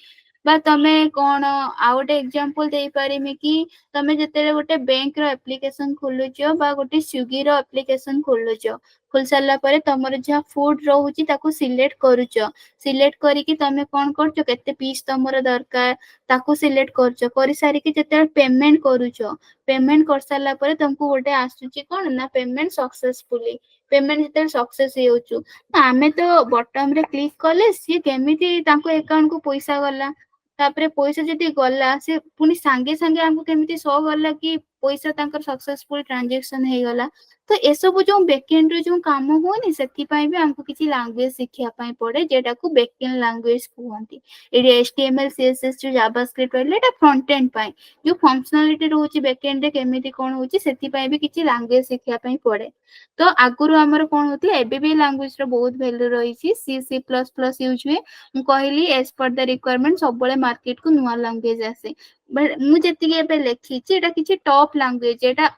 बा तमे कौन आउट एग्जांपल देई पारिमे कि तमे जेते गोटे बैंक रो एप्लीकेशन खोलुचो बा गोटे स्विगी रो एप्लीकेशन खोलुचो खोल सारला परे तमर जहा फूड रहउची ताको सिलेक्ट करूचो सिलेक्ट करिकि तमे कौन करचो केते पीस तमर दरकार ताको सिलेक्ट करचो करि सारी कि जेते पेमेंट करूचो पेमेंट कर सारला परे तुमको गोटे आसुची कोन ना पेमेंट सक्सेसफुली पेमेंट जेते सक्सेस हेउचु आमे तो बॉटम रे क्लिक कले सी केमिति ताको अकाउंट को पैसा गला तापरे पैसा जदी गला से पुनी संगे संगे हमको केमिति शो गला कि पैसा तांकर सक्सेसफुल ट्रांजैक्शन हे गला तो ए सब जो बैकएंड रे जो काम होनी सेति पई भी हमको किछि लैंग्वेज सिखिया पई पड़े जेटा को बैकएंड लैंग्वेज कहंती एडी एचटीएमएल सीएसएस जो जावास्क्रिप्ट रहले एटा फ्रंट एंड पई जो फंक्शनलिटी रहउची बैकएंड रे केमिति कोन होउची सेति पई भी किछि लैंग्वेज सिखिया पई पड़े तो आगुरु हमर कोन होतले एबे भी लैंग्वेज रो बहुत वैल्यू रहिछि C C plus plus use हुए मु कहली एज पर द रिक्वायरमेंट सब बळे मार्केट को नुवा लैंग्वेज आसे बट मु जेतिके एबे लेखिछि एटा किछि टॉप लैंग्वेज एटा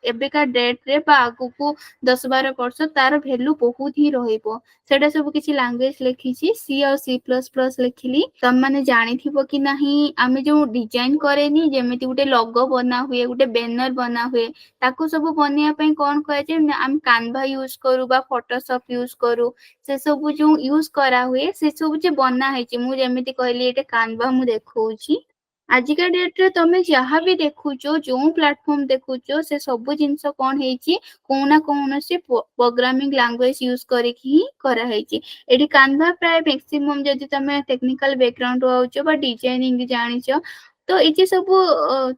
एबे का डेट रे बा आगु को 10-12 वर्ष तार वैल्यू बहुत ही रहिबो सेटा सब किछि लैंग्वेज लेखिछि सी और सी प्लस प्लस लेखिली तम माने जानि थिबो कि नाही आमे जो डिजाइन करेनी जेमिति गुटे लोगो बना हुए गुटे बैनर बना हुए ताको सब बनिया पई कोन कहै जे हम canva यूज करू बा फोटोशॉप यूज करू से सब जो यूज करा हुए से सब जे बना है मु जेमिति कहली एटे canva मु देखौची आजिका डेट रे तमे जहाँ भी देखुचो जो प्लेटफॉर्म देखुचो से सब जिनस कोन हेची कोना कोन से प्रोग्रामिंग लैंग्वेज यूज करके ही करा हेची एडी canva प्राय मैक्सिमम जदी तमे टेक्निकल बैकग्राउंड होउचो बा डिजाइनिंग जानिचो तो इचे सब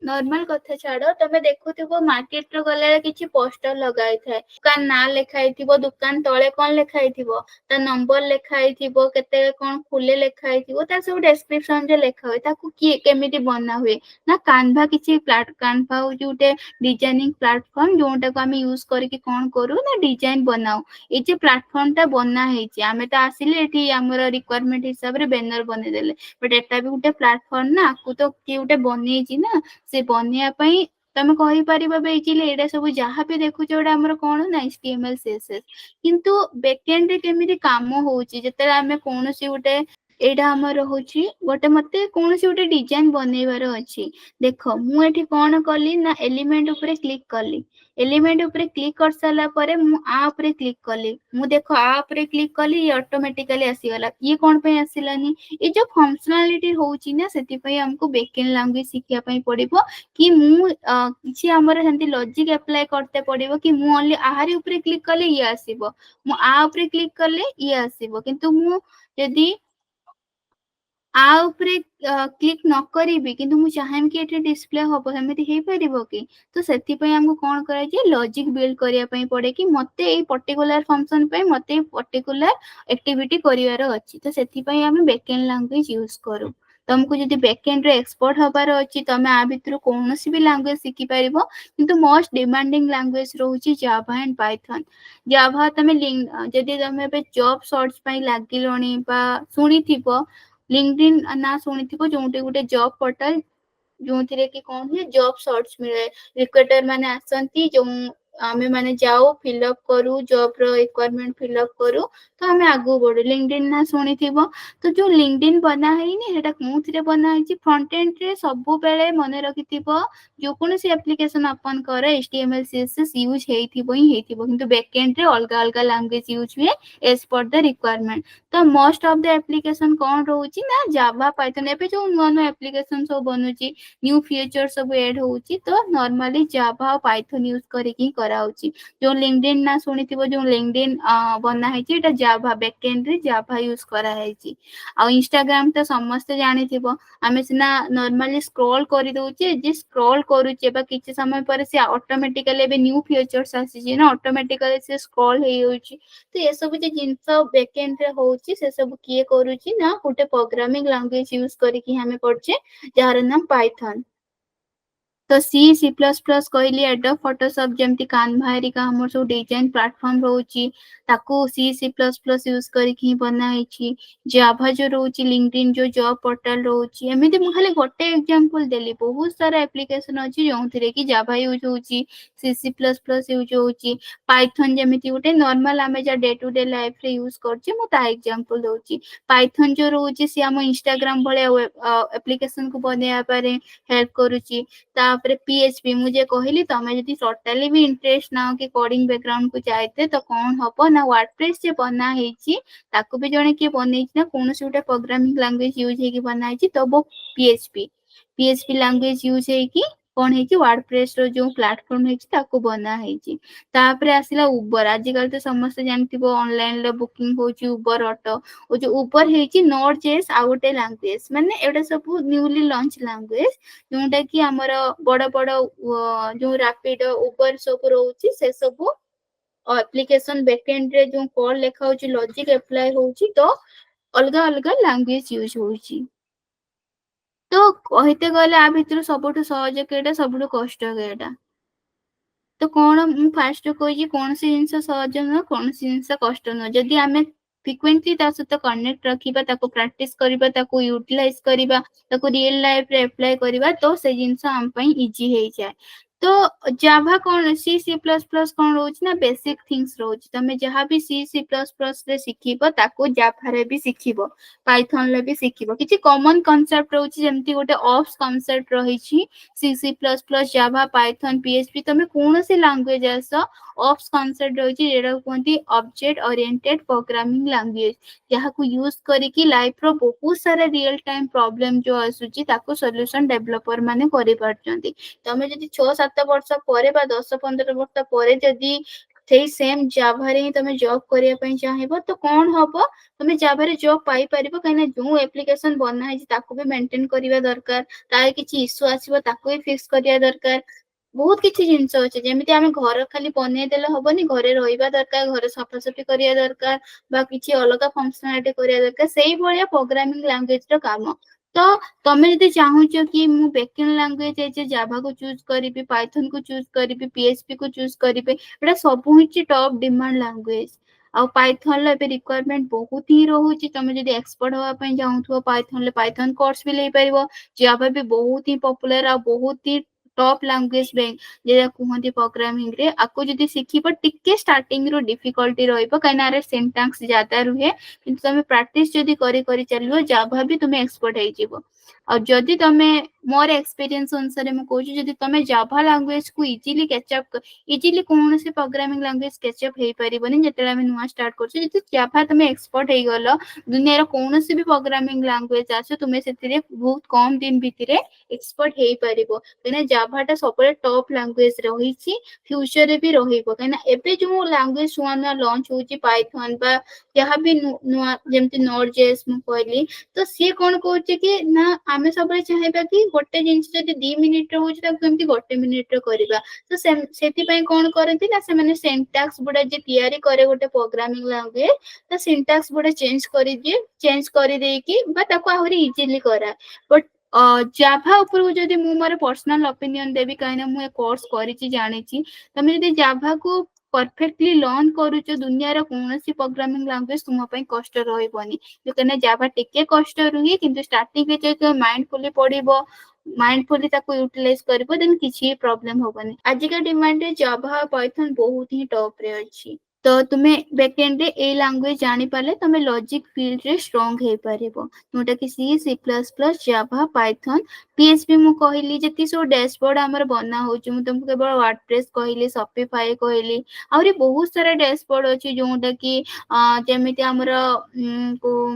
नॉर्मल कथा छाड़ तमे देखुथिबो मार्केट रो गले किछि पोस्टर लगाई थाए दुकान ना लेखाई थिबो दुकान तळे कोन लेखाई थिबो ता नंबर लेखाई थिबो केते कोन खुले लेखाई थिबो ता सब डिस्क्रिप्शन जे लेखा होय ताकू की केमिति बना हुए ना canva किछि canva जोटे डिजाइनिंग प्लेटफॉर्म जोटा को हम यूज करके कोन करू ना डिजाइन बनाऊ ए जे प्लेटफॉर्म ता बना हेछि आमे ता आसिले एठी हमर रिक्वायरमेंट हिसाब रे बैनर बने देले बट एटा भी गुटे प्लेटफॉर्म ना आकु तो की गुटे बनेइ छि ना से बनिया पई तमे कहि परिबा बेइचिले एडा सब जहाँ भी देखु जोडा हमर कोन ना एचटीएमएल सीएसएस किंतु बैकएंड रे केमिति काम होउची जते हमें कोनोसी गुटे एडा हमर होउची गोटे मते कोनोसी गुटे डिजाइन बनेबार अछि देखो मु एठी कोन कली ना एलिमेंट ऊपर क्लिक कली एलिमेंट ऊपर क्लिक कर साला परे मु आ ऊपर क्लिक कली मु देखो आ ऊपर क्लिक कली ये ऑटोमेटिकली आसी गला ये कोन पे आसिलानी ये जो फंक्शनलिटी होउची ना सेति पई हमको बैकएंड लैंग्वेज सिखिया पई पड़िबो कि मु किछि हमर हंती लॉजिक अप्लाई करते पड़िबो कि मु ओनली आहारी ऊपर क्लिक कले ये आसीबो मु आ ऊपर क्लिक कले ये आसीबो किंतु मु यदि आ ऊपर क्लिक न करिबी किंतु मु चाहेम कि एठी डिस्प्ले होबो हेमिति हे परिबो कि तो सेति पई हमको कोन करै जे लॉजिक बिल्ड करिया पई पड़े कि मते ए पर्टिकुलर फंक्शन पई मते पर्टिकुलर एक्टिविटी करिवार अछि तो सेति पई हम बैकएंड लैंग्वेज यूज करू तुमको जदि बैकएंड रे एक्सपर्ट होबार अछि तमे आ भितर कोनोसी भी लैंग्वेज सिखि परिबो किंतु मोस्ट डिमांडिंग लैंग्वेज रहउची जावा एंड पाइथन जावा तमे जदि तमे बे जॉब सर्च पई लागिलोनी बा सुनिथिबो लिंक्डइन ना सुनिथिबो जोंटे गुटे जॉब पोर्टल जोंथिरे कि कोन है जॉब सर्च मिले रिक्रूटर माने आसंती जो आमे माने जाओ फिलअप करू जॉब रो रिक्वायरमेंट फिलअप करू तो हमें आगु बढ़ू लिंक्डइन ना सुनिथिबो तो जो लिंक्डइन बना हैनी हेटा कोंथिरे बना हैची फ्रंट एंड रे सबु बेले मने रखिथिबो जो कोनोसी एप्लीकेशन ओपन करे एचटीएमएल सीएसएस यूज हेइथिबो ही हेइथिबो किंतु बैकएंड रे अलगा अलगा लैंग्वेज यूज हुए एज पर द रिक्वायरमेंट तो मोस्ट ऑफ द एप्लीकेशन कोन रहउची ना जावा पाइथन एबे जो नुवा एप्लीकेशन सब बनउची न्यू फीचर सब ऐड होउची तो नॉर्मली जावा और पाइथन यूज करके करा होउची जो लिंक्डइन ना सुनिथिबो जो लिंक्डइन बना हैची एटा जावा बैकएंड रे जावा यूज करा हैची आ इंस्टाग्राम तो समस्त जानि थिबो आमे सिना नॉर्मली स्क्रॉल करि दोउची जे स्क्रॉल करूचे बा किछि समय पर से ऑटोमेटिकली बे न्यू फीचर्स आसी ना ऑटोमेटिकली से स्क्रॉल हे होउची तो ये सब जे जिंस बैकएंड रे होउची से सब किए करूची ना गोटे प्रोग्रामिंग लैंग्वेज यूज करके हमें करछे जार नाम पाइथन तो सी सी प्लस प्लस कहली एडोब फोटोशॉप जमती कानवा हेरिका हमर सब डिजाइन प्लेटफॉर्म रहउची ताकू सी सी प्लस प्लस यूज करके ही बना हेची जावा जो रहउची लिंक्डइन जो जॉब पोर्टल रहउची एमिति मु खाली गोटे एग्जांपल देली बहुत सारा एप्लीकेशन अछि जोंथिरे कि जावा यूज होउची सी सी प्लस प्लस यूज होउची पाइथन जमिति गोटे नॉर्मल आमे जा डे टू डे लाइफ रे यूज करछि मु ता एग्जांपल दउची पाइथन जो रहउची से हम इंस्टाग्राम भले एप्लीकेशन को बनेया पारे हेल्प करूची तापरे पीएचपी मुझे कहली तमे जदी टोटली भी इंटरेस्ट ना कि कोडिंग बैकग्राउंड को जाइते तो कौन हबो ना वर्डप्रेस जे बना हेची ताको भी जने के बनेछि ना कोनोसी उटे प्रोग्रामिंग लैंग्वेज यूज हेकी बना हेची तो वो पीएचपी लैंग्वेज यूज हेकी कोन हेची वर्डप्रेस रो जो प्लेटफॉर्म हेची ताको बना हेची तापरे आसिला उबर आजिकल तो समस्त जानथिबो ऑनलाइन लो बुकिंग होची उबर ऑटो ओ जो उबर हेची नोट जेस आउटे लैंग्वेज माने एटा सब न्यूली लॉन्च लैंग्वेज जोटा कि हमर बड़ बड़ जो रैपिड उबर सब रहउची से सब एप्लीकेशन बैकएंड रे जो कोड लेखा होची लॉजिक अप्लाई होची तो अलगा अलगा लैंग्वेज यूज होची तो कहते गले आ भितर सबटु सहज केटा सबटु कष्ट केटा तो कौन मु फास्ट कहि कौन सी जिंस सहज न कौन सी जिंस कष्ट न जदि आमे फ्रिक्वेंटली ता सहित कनेक्ट रखिबा ताको प्रैक्टिस करिबा ताको यूटिलाइज करिबा ताको रियल लाइफ रे अप्लाई करिबा तो से जिंस हम पई इजी हे जाय तो जावा कौन सी सी प्लस प्लस कौन रोच ना बेसिक थिंग्स रोच तमे जहां भी सी सी प्लस प्लस रे सिखिबो ताको जावा रे भी सिखिबो पाइथन ले भी सिखिबो किछि कॉमन कांसेप्ट रोच जेमति गोटे ऑप्स कांसेप्ट रहिछि C C plus plus Java Python PHP तमे कोन से लैंग्वेज आस ऑप्स कांसेप्ट रहिछि जेडा कोंती ऑब्जेक्ट ओरिएंटेड प्रोग्रामिंग लैंग्वेज जहा को यूज करिकि लाइफ रो बहुत सारा रियल टाइम प्रॉब्लम जो आसुची ताको सॉल्यूशन डेवलपर माने करि पारचंती तमे जदि 6-7 वर्ष परे बा 10-15 वर्ष परे जदि सेही सेम जावा रे तमे जॉब करिया पई चाहिबो तो कोन हबो तमे जावा रे जॉब पाई परिबो कहिना जो एप्लीकेशन बना है ताको भी मेंटेन करिवा दरकार तार किछि इश्यू आसीबो ताको भी फिक्स करिया दरकार बहुत किछि जिंस अछि जेमिति आमे घर खाली बने देले हबनी घरे रहिबा दरकार घर सफासफी करिया दरकार बा किछि अलगा फंक्शनालिटी करिया दरकार सेही भलिया प्रोग्रामिंग लैंग्वेज रो काम तो तमे जदि चाहूछ कि मु बैकएंड लैंग्वेज जे जावा को चूज करिबी पाइथन को चूज करिबी पीएचपी को चूज करिबे एटा सब हिची टॉप डिमांड लैंग्वेज आ पाइथन ले पे रिक्वायरमेंट बहुत ही रहउची तमे जदि एक्सपर्ट होवा पई जाउथो पाइथन ले पाइथन कोर्स भी ले परिबो जावा भी बहुत ही पॉपुलर आ बहुत ही टॉप लैंग्वेज बैंक जे कुहंती प्रोग्रामिंग रे आको जदि सिखिबो टिके स्टार्टिंग रो डिफिकल्टी रहइबो काइना रे सिंटैक्स ज्यादा रुहे किंतु तमे प्रैक्टिस जदि करी करी चलिबो जावा भी तुमे एक्सपर्ट हे जिवो और जदि तमे मोर एक्सपीरियंस अनुसार मैं कहूँ जदि तमे जावा लैंग्वेज को इजीली कैचअप इजीली कौन से प्रोग्रामिंग लैंग्वेज कैचअप हे परिबोनी जेतेला हम नुवा स्टार्ट करछु जदि जावा तमे एक्सपर्ट हे गलो दुनिया रो कौन से भी प्रोग्रामिंग लैंग्वेज आछो तुमे सेतिरे बहुत कम दिन भितरे एक्सपर्ट हे परिबो कने जावा टा सबले टॉप लैंग्वेज रहिछि फ्यूचर रे भी रहिबो कने एबे जो लैंग्वेज सुना लॉन्च होछि पाइथन बा जहाँ भी नुआ जेमति नोड जेएस मु कहली तो सी कोन कहउछि कि ना आमे सबले चाहेबा कि गोटे जिंस जदि 2 मिनिट रे होछि त केमति गोटे मिनिट रे करबा तो सेति पय कोन करथि ना से माने सिंटैक्स बुडा जे तयारी करे गोटे प्रोग्रामिंग लैंग्वेज तो सिंटैक्स बुडा चेंज करि दे कि बा ताको आहुरी इजीली करा बट जावा ऊपर जदि मु मोर पर्सनल ओपिनियन देबी काइना मु ए कोर्स करिछि जानिछि तमे जदि जावा को परफेक्टली लर्न करूछ दुनिया रो कोनोसी प्रोग्रामिंग लैंग्वेज तुम पई कष्ट रहइबनी जकने जावा टिके कष्ट रुही किंतु स्टार्टिंग के जे माइंडफुली पढिबो माइंडफुली ताको यूटिलाइज करबो देन किछि प्रॉब्लम होबनी आज का डिमांड रे जावा पाइथन बहुत ही टॉप रे अछि तो तुमे बैकएंड रे ए लैंग्वेज जानि पाले तुमे लॉजिक फील्ड रे स्ट्रांग हे परिबो जोटा कि C C plus plus Java Python PHP मु कहली जति सो डैशबोर्ड हमर बना होची मु तुमको केवल वर्डप्रेस कहली शॉपिफाई कहली आउरी बहुत सारा डैशबोर्ड अछि जोटा कि जेमिति हमर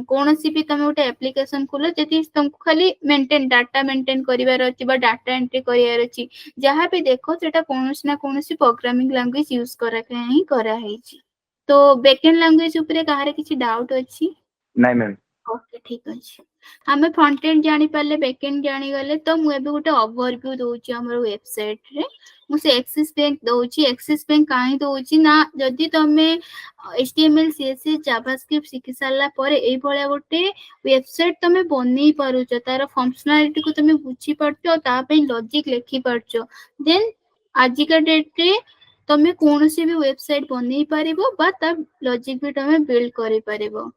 कोनोसी भी तुम गोटे एप्लीकेशन खोलो जति तुमको खाली मेंटेन डाटा मेंटेन करिवार अछि बा डाटा एंट्री करिवार अछि जहां भी देखो सेटा कोनोसी ना कोनोसी प्रोग्रामिंग लैंग्वेज यूज करा के ही करा है तो बैकएंड लैंग्वेज ऊपर काहारे किछि डाउट अछि नहीं मैम ओके ठीक अछि हमें फ्रंट एंड जानी पाले बैक एंड जानी गले तो मु एबे गोटे ओवरव्यू दोउची हमर वेबसाइट रे मु से एक्सिस बैंक दोउची एक्सिस बैंक काहे दोउची ना जदी तमे HTML CSS जावास्क्रिप्ट सिखि सारला परे एई भलिया गोटे वेबसाइट तमे बनै पारुचो तार फंक्शनालिटी को तमे बुझी पारचो ता पे लॉजिक लिखि पारचो देन आज का डेट रे तमे कोनोसी भी वेबसाइट बनै पारिबो बा ता लॉजिक भी तमे बिल्ड करि पारिबो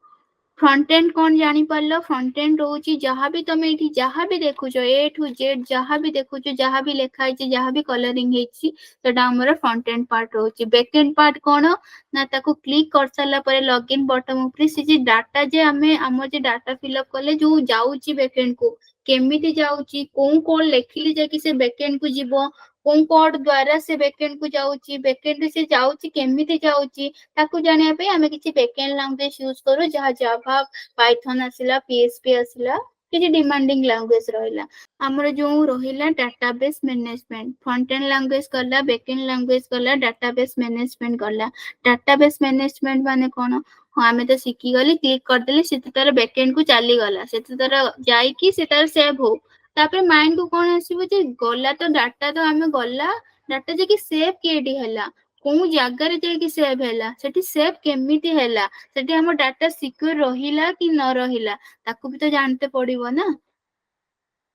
फ्रंट एंड कौन जानी पारलो फ्रंट एंड रोची जहाँ भी तमे इठी जहाँ भी देखुचो ए टू जेड जहाँ भी देखुचो जहाँ भी लिखा है जहाँ भी कलरिंग हेची सेटा हमर फ्रंट एंड पार्ट रोची बैक एंड पार्ट कोन ना ताको क्लिक कर साला परे लॉगिन बटन ऊपर से जे डाटा जे हमें हमर जे डाटा फिलअप करले जो जाउची बैक एंड को केमिति जाउची कोन कोड लेखिली जे कि से बैक एंड को जीवो कोन कोड द्वारा से बैक एंड को जाउची बैक एंड से जाउची केमिति जाउची ताको जानिया पे हमें किछि बैकएंड लैंग्वेज यूज करू जहाँ जावा पाइथन आसिला पीएचपी आसिला किछि डिमांडिंग लैंग्वेज रहिला हमर जो रहिला database management front end language करला बैकएंड लैंग्वेज करला डाटाबेस मैनेजमेंट करला डाटाबेस मैनेजमेंट माने कोन हां हमें तो सिखी गली क्लिक कर देली से तार बैकएंड को चली गला से तार जाई कि से तार सेव हो तापर माइंड को कोन आसीबो जे गला तो डाटा तो हमें गला डाटा जे कि सेव केडी हला कोउ जगार जाके सेव हैला सेठी सेव केमिति हैला सेठी हमर डाटा सिक्योर रहिला कि न रहिला ताको भी तो जानते पड़िबो ना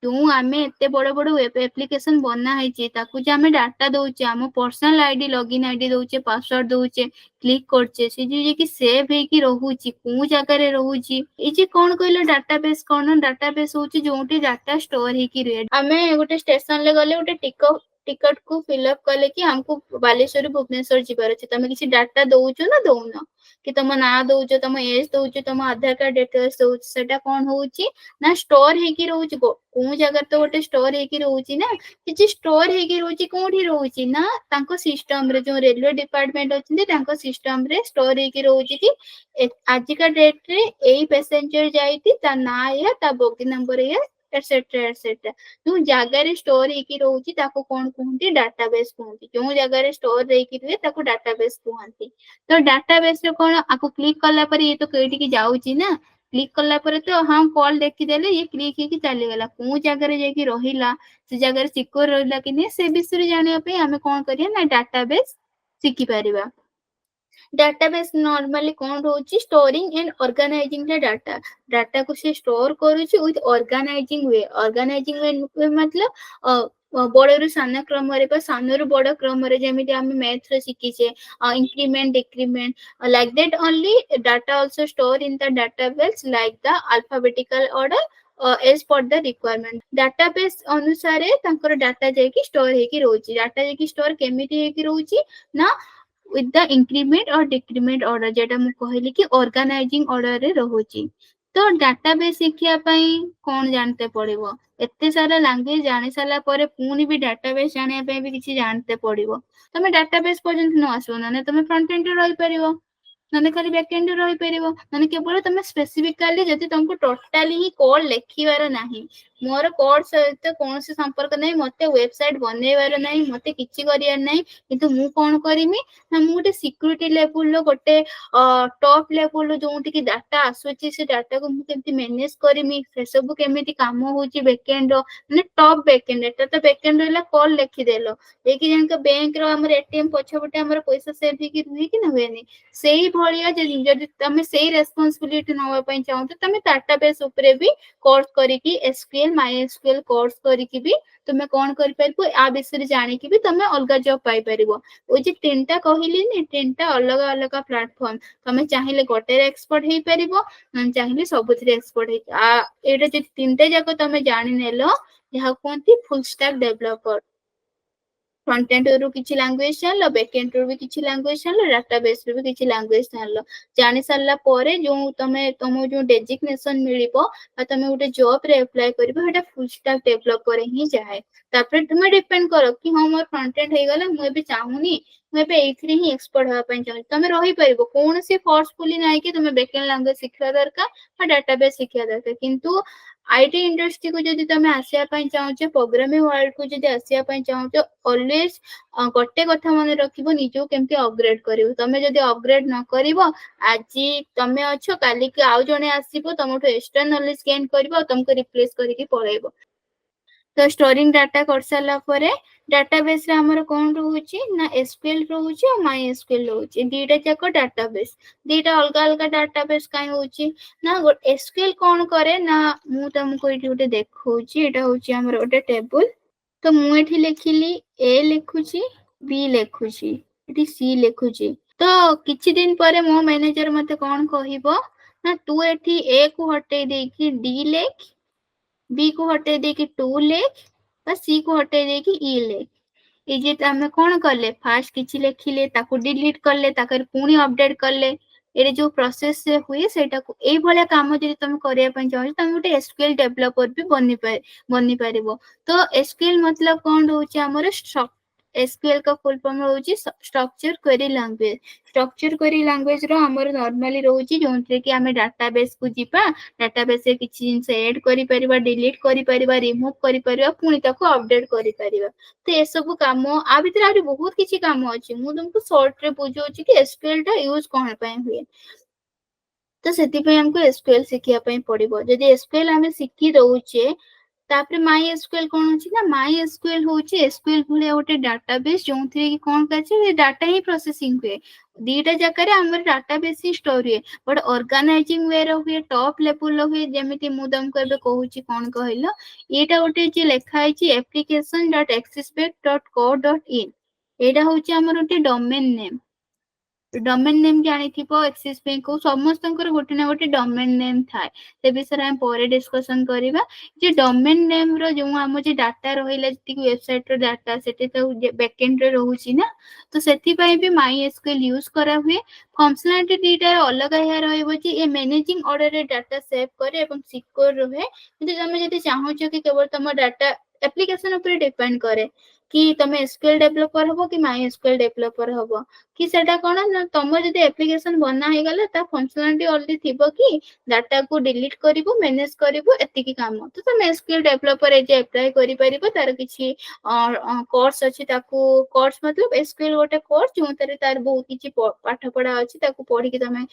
क्यों आमे एते बड़ बड़ वेब एप्लीकेशन बना है ताकू जे आमे डाटा दउचे हम पर्सनल आईडी लॉगिन आईडी दउचे पासवर्ड दउचे क्लिक करचे से जे कि सेव हे कि रहूची को जगह रे रहूची ए जे कोन कहले डाटाबेस कोन डाटाबेस होची जोंटी डाटा स्टोर हे कि रे आमे गोटे स्टेशन ले गले गोटे टिकट को फिलअप कले कि हमको बालेश्वर भुवनेश्वर जीवार अछि तमे किछि डाटा दउचो ना दउनो कि तम ना दउचो तम एज दउचो तम आधार कार्ड डिटेल्स दउचो सेटा कोन होउची ना स्टोर हे कि रहूची को जगह तो गोटे स्टोर हे कि रहूची ना कि स्टोर हे कि रहूची कोठी रहूची ना तांको सिस्टम रे जो रेलवे डिपार्टमेंट अछि तांको सिस्टम रे स्टोर हे कि रहूची कि आज का डेट रे एई पैसेंजर जाईती ता ना या ता बोगी नंबर या एटसेट्रा एटसेट्रा जो जगह रे स्टोर हे कि रहूची ताको कोन कहंती डाटाबेस कहंती जो जगह रे स्टोर हे कि रुए ताको डाटाबेस कहंती तो डाटाबेस रे कोन आको क्लिक करला पर ये तो केटी की जाउची ना क्लिक करला पर तो हम कॉल देखि देले ये क्लिक हे कि चली गला को जगह रे जे कि रहिला से जगह रे सिक्योर रहिला कि ने से विषय जानिया पे हमें कोन करिया ना डाटाबेस सिखि परिबा डाटाबेस नॉर्मली कौन रोची storing and organising the data को से स्टोर करूची विथ ऑर्गेनाइजिंग वे मतलब बड़रू सान क्रम रे सानरू बड़ क्रम रे जेमिति हम मैथ रे शिखिचे increment decrement like that only data also store in the database like the alphabetical order as per the requirement database अनुसार तांकर डाटा जेकी स्टोर हेकी रोची डाटा जेकी स्टोर केमिति हेकी रोची ना with the increment or decrement order जेटा मु कहली कि ऑर्गेनाइजिंग ऑर्डर रे रहूची तो डाटाबेस शिखिया पई कोन जानते पड़िबो एते सारा लैंग्वेज जानि साला परे पुनी भी डाटाबेस जानिया पई भी किछि जानते पड़िबो तमे डाटाबेस पर्यंत न आसो ना तमे फ्रंट एंड रे रहि परिबो नने खाली बैक एंड रे रहि परिबो नने केवल तमे स्पेसिफिकली जति तुमको टोटली ही कोड लेखिवार नाही मोर कोड सहित कौन से संपर्क नहीं मते वेबसाइट बनैवार नहीं मते किछि करियार नहीं किंतु मु कोन करिमी ना मु गोटे सिक्यूरिटी लेवल लो गोटे टॉप लेवल लो जोंटी कि डाटा आसुची से डाटा को मु केमति मैनेज करिमी से सब केमिति काम होची बैकएंड माने टॉप बैकएंड एटा तो बैकएंड रहला कॉल लिखि देलो एकी जन के बैंक रो हमर एटीएम पछबटे हमर पैसा सेव ही कि रुहि कि न होएनी सेही भलिया जदि तमे सेही रेस्पोंसिबिलिटी नवा पई चाहो तो तमे डाटाबेस ऊपर भी कोर्स करी कि एसक्यूएल मायएसक्यूएल कोर्स करी कि भी तुमे कोन करि परबो आ विषय जानि कि भी तमे अलगा जॉब पाई परबो ओ जे तीनटा कहिली नि तीनटा अलग अलग प्लेटफॉर्म तमे चाहिले गोटे एक्सपर्ट हेई परबो न चाहिले सबुथरे एक्सपर्ट हेई आ एटा जे तीनटा जाको तमे जानि नेलो यहा कोनती full stack developer front end रो किछि लैंग्वेज जानलो बैक एंड रो भी किछि लैंग्वेज जानलो डाटाबेस रो भी किछि लैंग्वेज जानलो जानि सारला परे जो तमे जो डेजिग्नेशन मिलिबो आ तमे उटे जॉब रे अप्लाई करबो हेटा फुल स्टैक डेवलपर ही जाय तापर तुमे डिपेंड करो कि हम मोर फ्रंट एंड हे गला मु भी चाहुनी ମୁଁ ଏବେ ଏଇଥିରେ ହିଁ ଏକ୍सपर्ଟ ହେବା ପାଇଁ ଚାହୁଁଛି ତମେ ରହିପାରିବ କୌଣସି ଫୋର୍ସଫୁଲି ନାହିଁ କି ତମେ ବ୍ୟାକଏଣ୍ଡ ଲାଙ୍ଗୁଏଜ ଶିଖିବା ଦରକାର ବା ଡାଟାବେସ୍ ଶିଖିବା ଦରକାର କିନ୍ତୁ आईटी इंडस्ट्री को जदि तुम आसिया चाहो प्रोग्रामिंग वर्ल्ड को जदि आसिया चाहो ऑलवेज गोटे कथा मन रखिबो निजो केमती अपग्रेड करिवो तमे जदि अपग्रेड न करिवो आज तमे अच्छो काली के आउ जने आसीबो तमठो एक्स्ट्रा नॉलेज गेन करिवो तुमको रिप्लेस करके पळाइबो तो स्टोरिंग डाटा कर साला परे डाटाबेस रे हमर कोन रहउची ना एसक्यूएल रहउची और माई एसक्यूएल रहउची दीटा जाक डाटाबेस दीटा अलग अलग डाटाबेस काई होउची ना एसक्यूएल कोन करे ना मु तुमको एठी उटे देखौची एटा होउची हमर ओटे टेबल तो मु एठी लिखिली ए लिखुची बी लिखुची एठी सी लिखुची तो किछि दिन परे मो मैनेजर मते कोन कहिबो ना तू एठी ए को हटे देकी डी लिख बी को हटे देकी 2 लिख और सी को हटे देकी ई लिख ए जे हमें कोन करले फास्ट किछि लिखिले ताको डिलीट करले ताकर पुनी अपडेट करले एरे जो प्रोसेस से हुए सेटा को एई भले काम जदि तुम करिया पय चाहो तुम गोटे एसक्यूएल डेवलपर भी बनि पारिबो तो एसक्यूएल मतलब कोन होची हमर एसक्यूएल का फुल फॉर्म होची structure query language structure query language रो हमर नॉर्मली रहउची जोंतरे कि हमें डाटाबेस को जीपा डाटाबेस से किछि जिंस ऐड करि परिबा डिलीट करि परिबा रिमूव करि परिबा पुनी ताको अपडेट करि परिबा तो ए सब काम आ भीतर आरी बहुत किछि काम अछि मु तुमको शॉर्ट रे बुझौची कि एसक्यूएल टा यूज कोन पय हुए तो सेति पे हमको एसक्यूएल सिखिया पय पड़िबो जदि एसक्यूएल हमें सिखि दउचे तापर माई एसक्यूएल कोन होची ना माई एसक्यूएल होची एसक्यूएल भले ओटे डाटाबेस जोंथरे कि कोन काचे डाटा ही प्रोसेसिंग हुए दीटा जकर हमर डाटाबेस ही स्टोर हुए बट ऑर्गेनाइजिंग वे रो हुए टॉप लेवल रो हुए जेमिति मु तुमको एबे कहूची कोन कहइलो एटा ओटे जे लेखा आइची application.axisbank.co.in एटा होची हमर ओटे डोमेन नेम डोमेन नेम जानी थिपो एक्सिस बैंक को समस्त गोटे ना गोटे डोमेन नेम थाए से विषय हम परे डिस्कशन करिबा जे डोमेन नेम रो जो हम जे डाटा रहिला जति वेबसाइट रो डाटा सेते तो बैकएंड रे रहउची ना तो सेति पय भी माई एसक्यूएल यूज करा हुए फंक्शनलिटी डीटा अलग है रहइबो जे ए मैनेजिंग ऑर्डर रे डाटा सेव करे एवं सिक्योर रहे किंतु तमे जति चाहो छ कि केवल तम डाटा एप्लीकेशन ऊपर डिपेंड करे कि तमे एसक्यूएल डेवलपर हबो कि माई एसक्यूएल डेवलपर हबो कि सेटा कोन ना तम जदि एप्लीकेशन बना हे गले ता फंक्शनलिटी ऑलरेडी थिबो कि डाटा को डिलीट करिवो मैनेज करिवो एति की काम तो तम एसक्यूएल डेवलपर ए जे अप्लाई करि परिबो तार किछि कोर्स अछि ताको कोर्स मतलब एसक्यूएल गोटे कोर्स जो तरे तार बहुत किछि पाठ पढा अछि ताको पढी कि तमे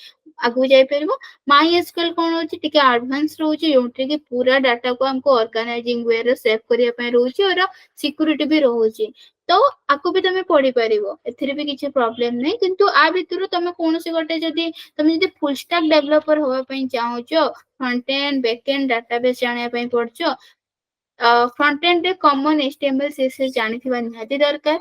आगु जाय परिबो माई एसक्यूएल कोन होछि टिके एडवांस रहउछि जोंटे कि पूरा डाटा को हमको ऑर्गेनाइजिंग वे रे सेव करिया पय रहउछि और सिक्योरिटी भी रहउछि तो आको भी तमे पढी परिबो एथिरे भी किछि प्रॉब्लम नै किंतु आ भितरु तमे कोनोसी गोटे जदी तमे जदी फुल स्टैक डेवलपर होवा पय चाहोचो front end back end database जानिया पय पड़छो फ्रंट एंड रे कॉमन एचटीएमएल सीएसएस जानिथिबा निहाती दरकार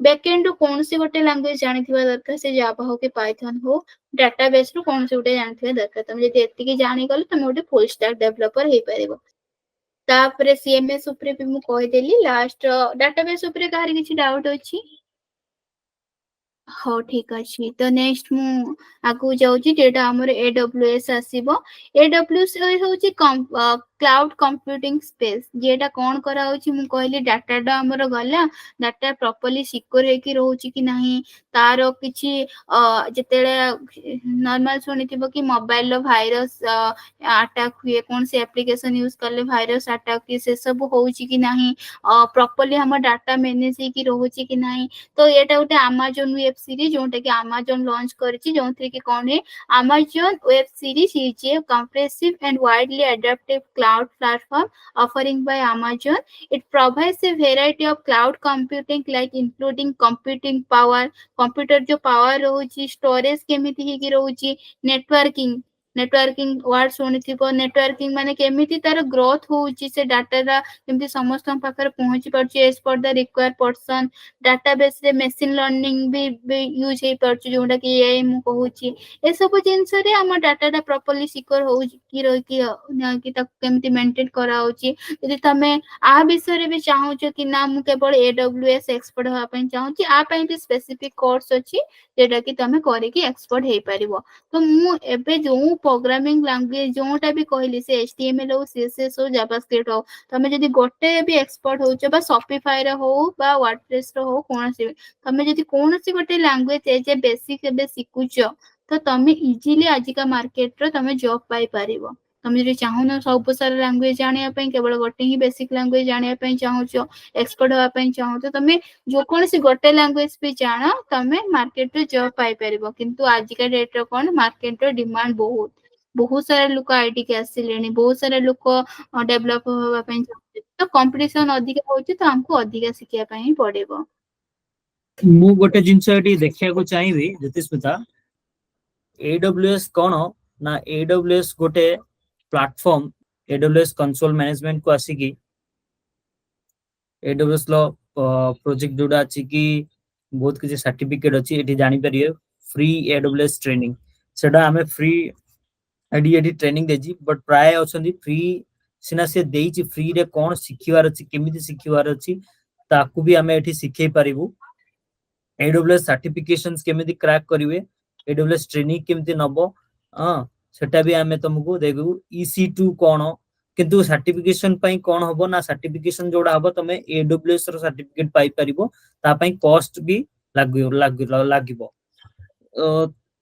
बैक एंड रो कोनोसी गोटे लैंग्वेज जानिथिबा दरकार से जावा हो के पाइथन हो डाटाबेस रो कोनोसी गोटे जानिथिबा दरकार तमे जदी एति की जानि गलो तमे गोटे फुल स्टैक डेवलपर हे परिबो तापरे सीएमएस ऊपर भी मु कहि देली लास्ट डाटाबेस ऊपर काहरी किछि डाउट अछि हो ठीक अछि तो नेक्स्ट मु आगु जाउची जेटा हमर एडब्ल्यूएस आसीबो एडब्ल्यूएस होची क्लाउड कंप्यूटिंग स्पेस जेटा कोन करा होची मु कहली डाटा डा हमर गला डाटा प्रॉपर्ली सिक्योर हे कि रहउची कि नाही तारो किछि जेतेले नॉर्मल सुनिथिबो कि मोबाइल रो वायरस अटैक हुए कोन से एप्लीकेशन यूज करले वायरस अटैक कि से सब होउची कि नाही प्रॉपर्ली हमर डाटा मैनेज हे कि रहउची कि नाही तो एटा उटे Amazon वेब सीरीज जोंटे कि Amazon लॉन्च करछि जोंथरे कि कोन है Amazon web series is a comprehensive and widely adaptive cloud platform offering by Amazon. It provides a variety of cloud computing like including computing power, computer जो power रहउछि storage केमिति हे कि रहउछि networking word सुनिथिबो networking माने केमिति तार growth होउछि से data रा केमिति समस्त पाखर पहुंची परछि as per the require person database रे मशीन लर्निंग भी यूज हे परछि जोंडा कि एआई मु कहूछि ए सब जिंस रे हम डाटा रा प्रॉपर्ली सिक्योर होउछि कि रहि कि त केमिति मेंटेन करा होउछि यदि तमे आ विषय रे भी चाहौ छ कि ना मु केवल एडब्ल्यूएस एक्सपर्ट होआ पय चाहौ छी आ पय भी स्पेसिफिक कोर्स अछि जेटा कि तमे करे कि एक्सपर्ट हे परिबो तो मु एबे जो प्रोग्रामिंग लैंग्वेज जोटा भी कहली से HTML हो CSS हो जावास्क्रिप्ट हो तमे जदी गोटे भी एक्सपर्ट होचो बा शॉपिफाई रे हो बा वर्डप्रेस रे हो कोनसी तमे जदी कोनसी गोटे लैंग्वेज ए जे बेसिक एबे सिकुचो तो तमे इजीली आज का मार्केट रो तमे जॉब पाई परिबो तमे जदी चाहो सब सारा लैंग्वेज जानिया पई केवल गोटे ही बेसिक लैंग्वेज जानिया पई चाहो एक्सपर्ट होवा पई चाहो तो तमे जो कोनसी गोटे लैंग्वेज भी जानो तमे मार्केट रे जॉब पाई परिबो किंतु आज का डेट रो कोन मार्केट रो डिमांड बहुत बहुत सारा लोक आईटी के आसिलेनी बहुत सारा लोक डेवलप होवा पई चाहते तो कंपटीशन अधिक होची तो हमको अधिक सिखिया पई पड़ेबो मु गोटे जिंस एटी देखिया को चाहिबी ज्योतिस्मिता AWS कोन ना AWS गोटे प्लेटफॉर्म AWS कंसोल मैनेजमेंट को आसी की AWS लो प्रोजेक्ट जोड़ा अछि कि बहुत किसी सर्टिफिकेट अछि एठी जानि परिए फ्री AWS ट्रेनिंग सेडा हमें फ्री एडी ट्रेनिंग देजी बट प्राय अछंदी फ्री सिना से देइची फ्री रे कोन सिखिवार अछि केमिति सिखिवार अछि ताकू भी हमें एठी सिखै परिबु AWS सर्टिफिकेशंस केमिति क्रैक करिवे AWS ट्रेनिंग केमिति नबो हां सेटा भी हमें तुमको देबु EC2 कोन किंतु सर्टिफिकेशन पई कोन हबो ना सर्टिफिकेशन जोड़ा हबो तमे AWS रो सर्टिफिकेट पाई परिबो ता पई कॉस्ट भी लागिबो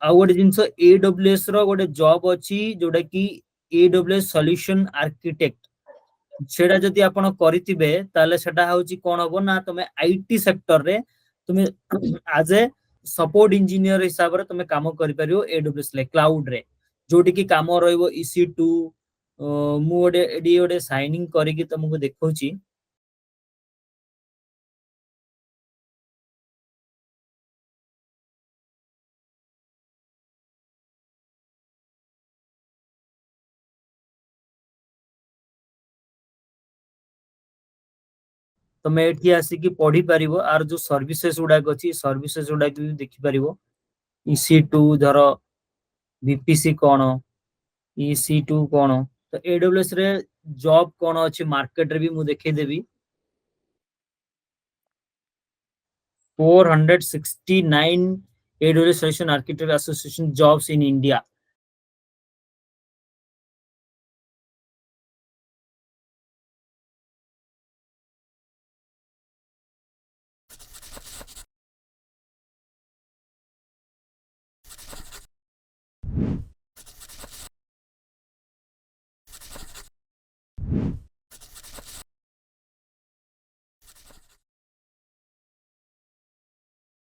आ गोटे जिंस AWS रो गोटे जॉब अछि जोडा कि AWS सॉल्यूशन आर्किटेक्ट सेडा जदी आपण करितिबे ताले सेडा होची कोन हबो ना तमे आईटी सेक्टर रे तुमे एज ए सपोर्ट इंजीनियर हिसाब रे तुमे काम करि परियो AWS ले क्लाउड रे जोटी कि काम रहइबो EC2 मु गोटे साइनिंग करिकि तुमको देखौची तमे एठी आसी कि पढ़ी परिबो आर जो सर्विसेज उडा अछि सर्विसेज उडा भी देखि परिबो EC2 धरो VPC कोन EC2 कोन तो AWS रे जॉब कोन अछि मार्केट रे भी मु देखै देबी 469 AWS Solution Architect Association jobs in India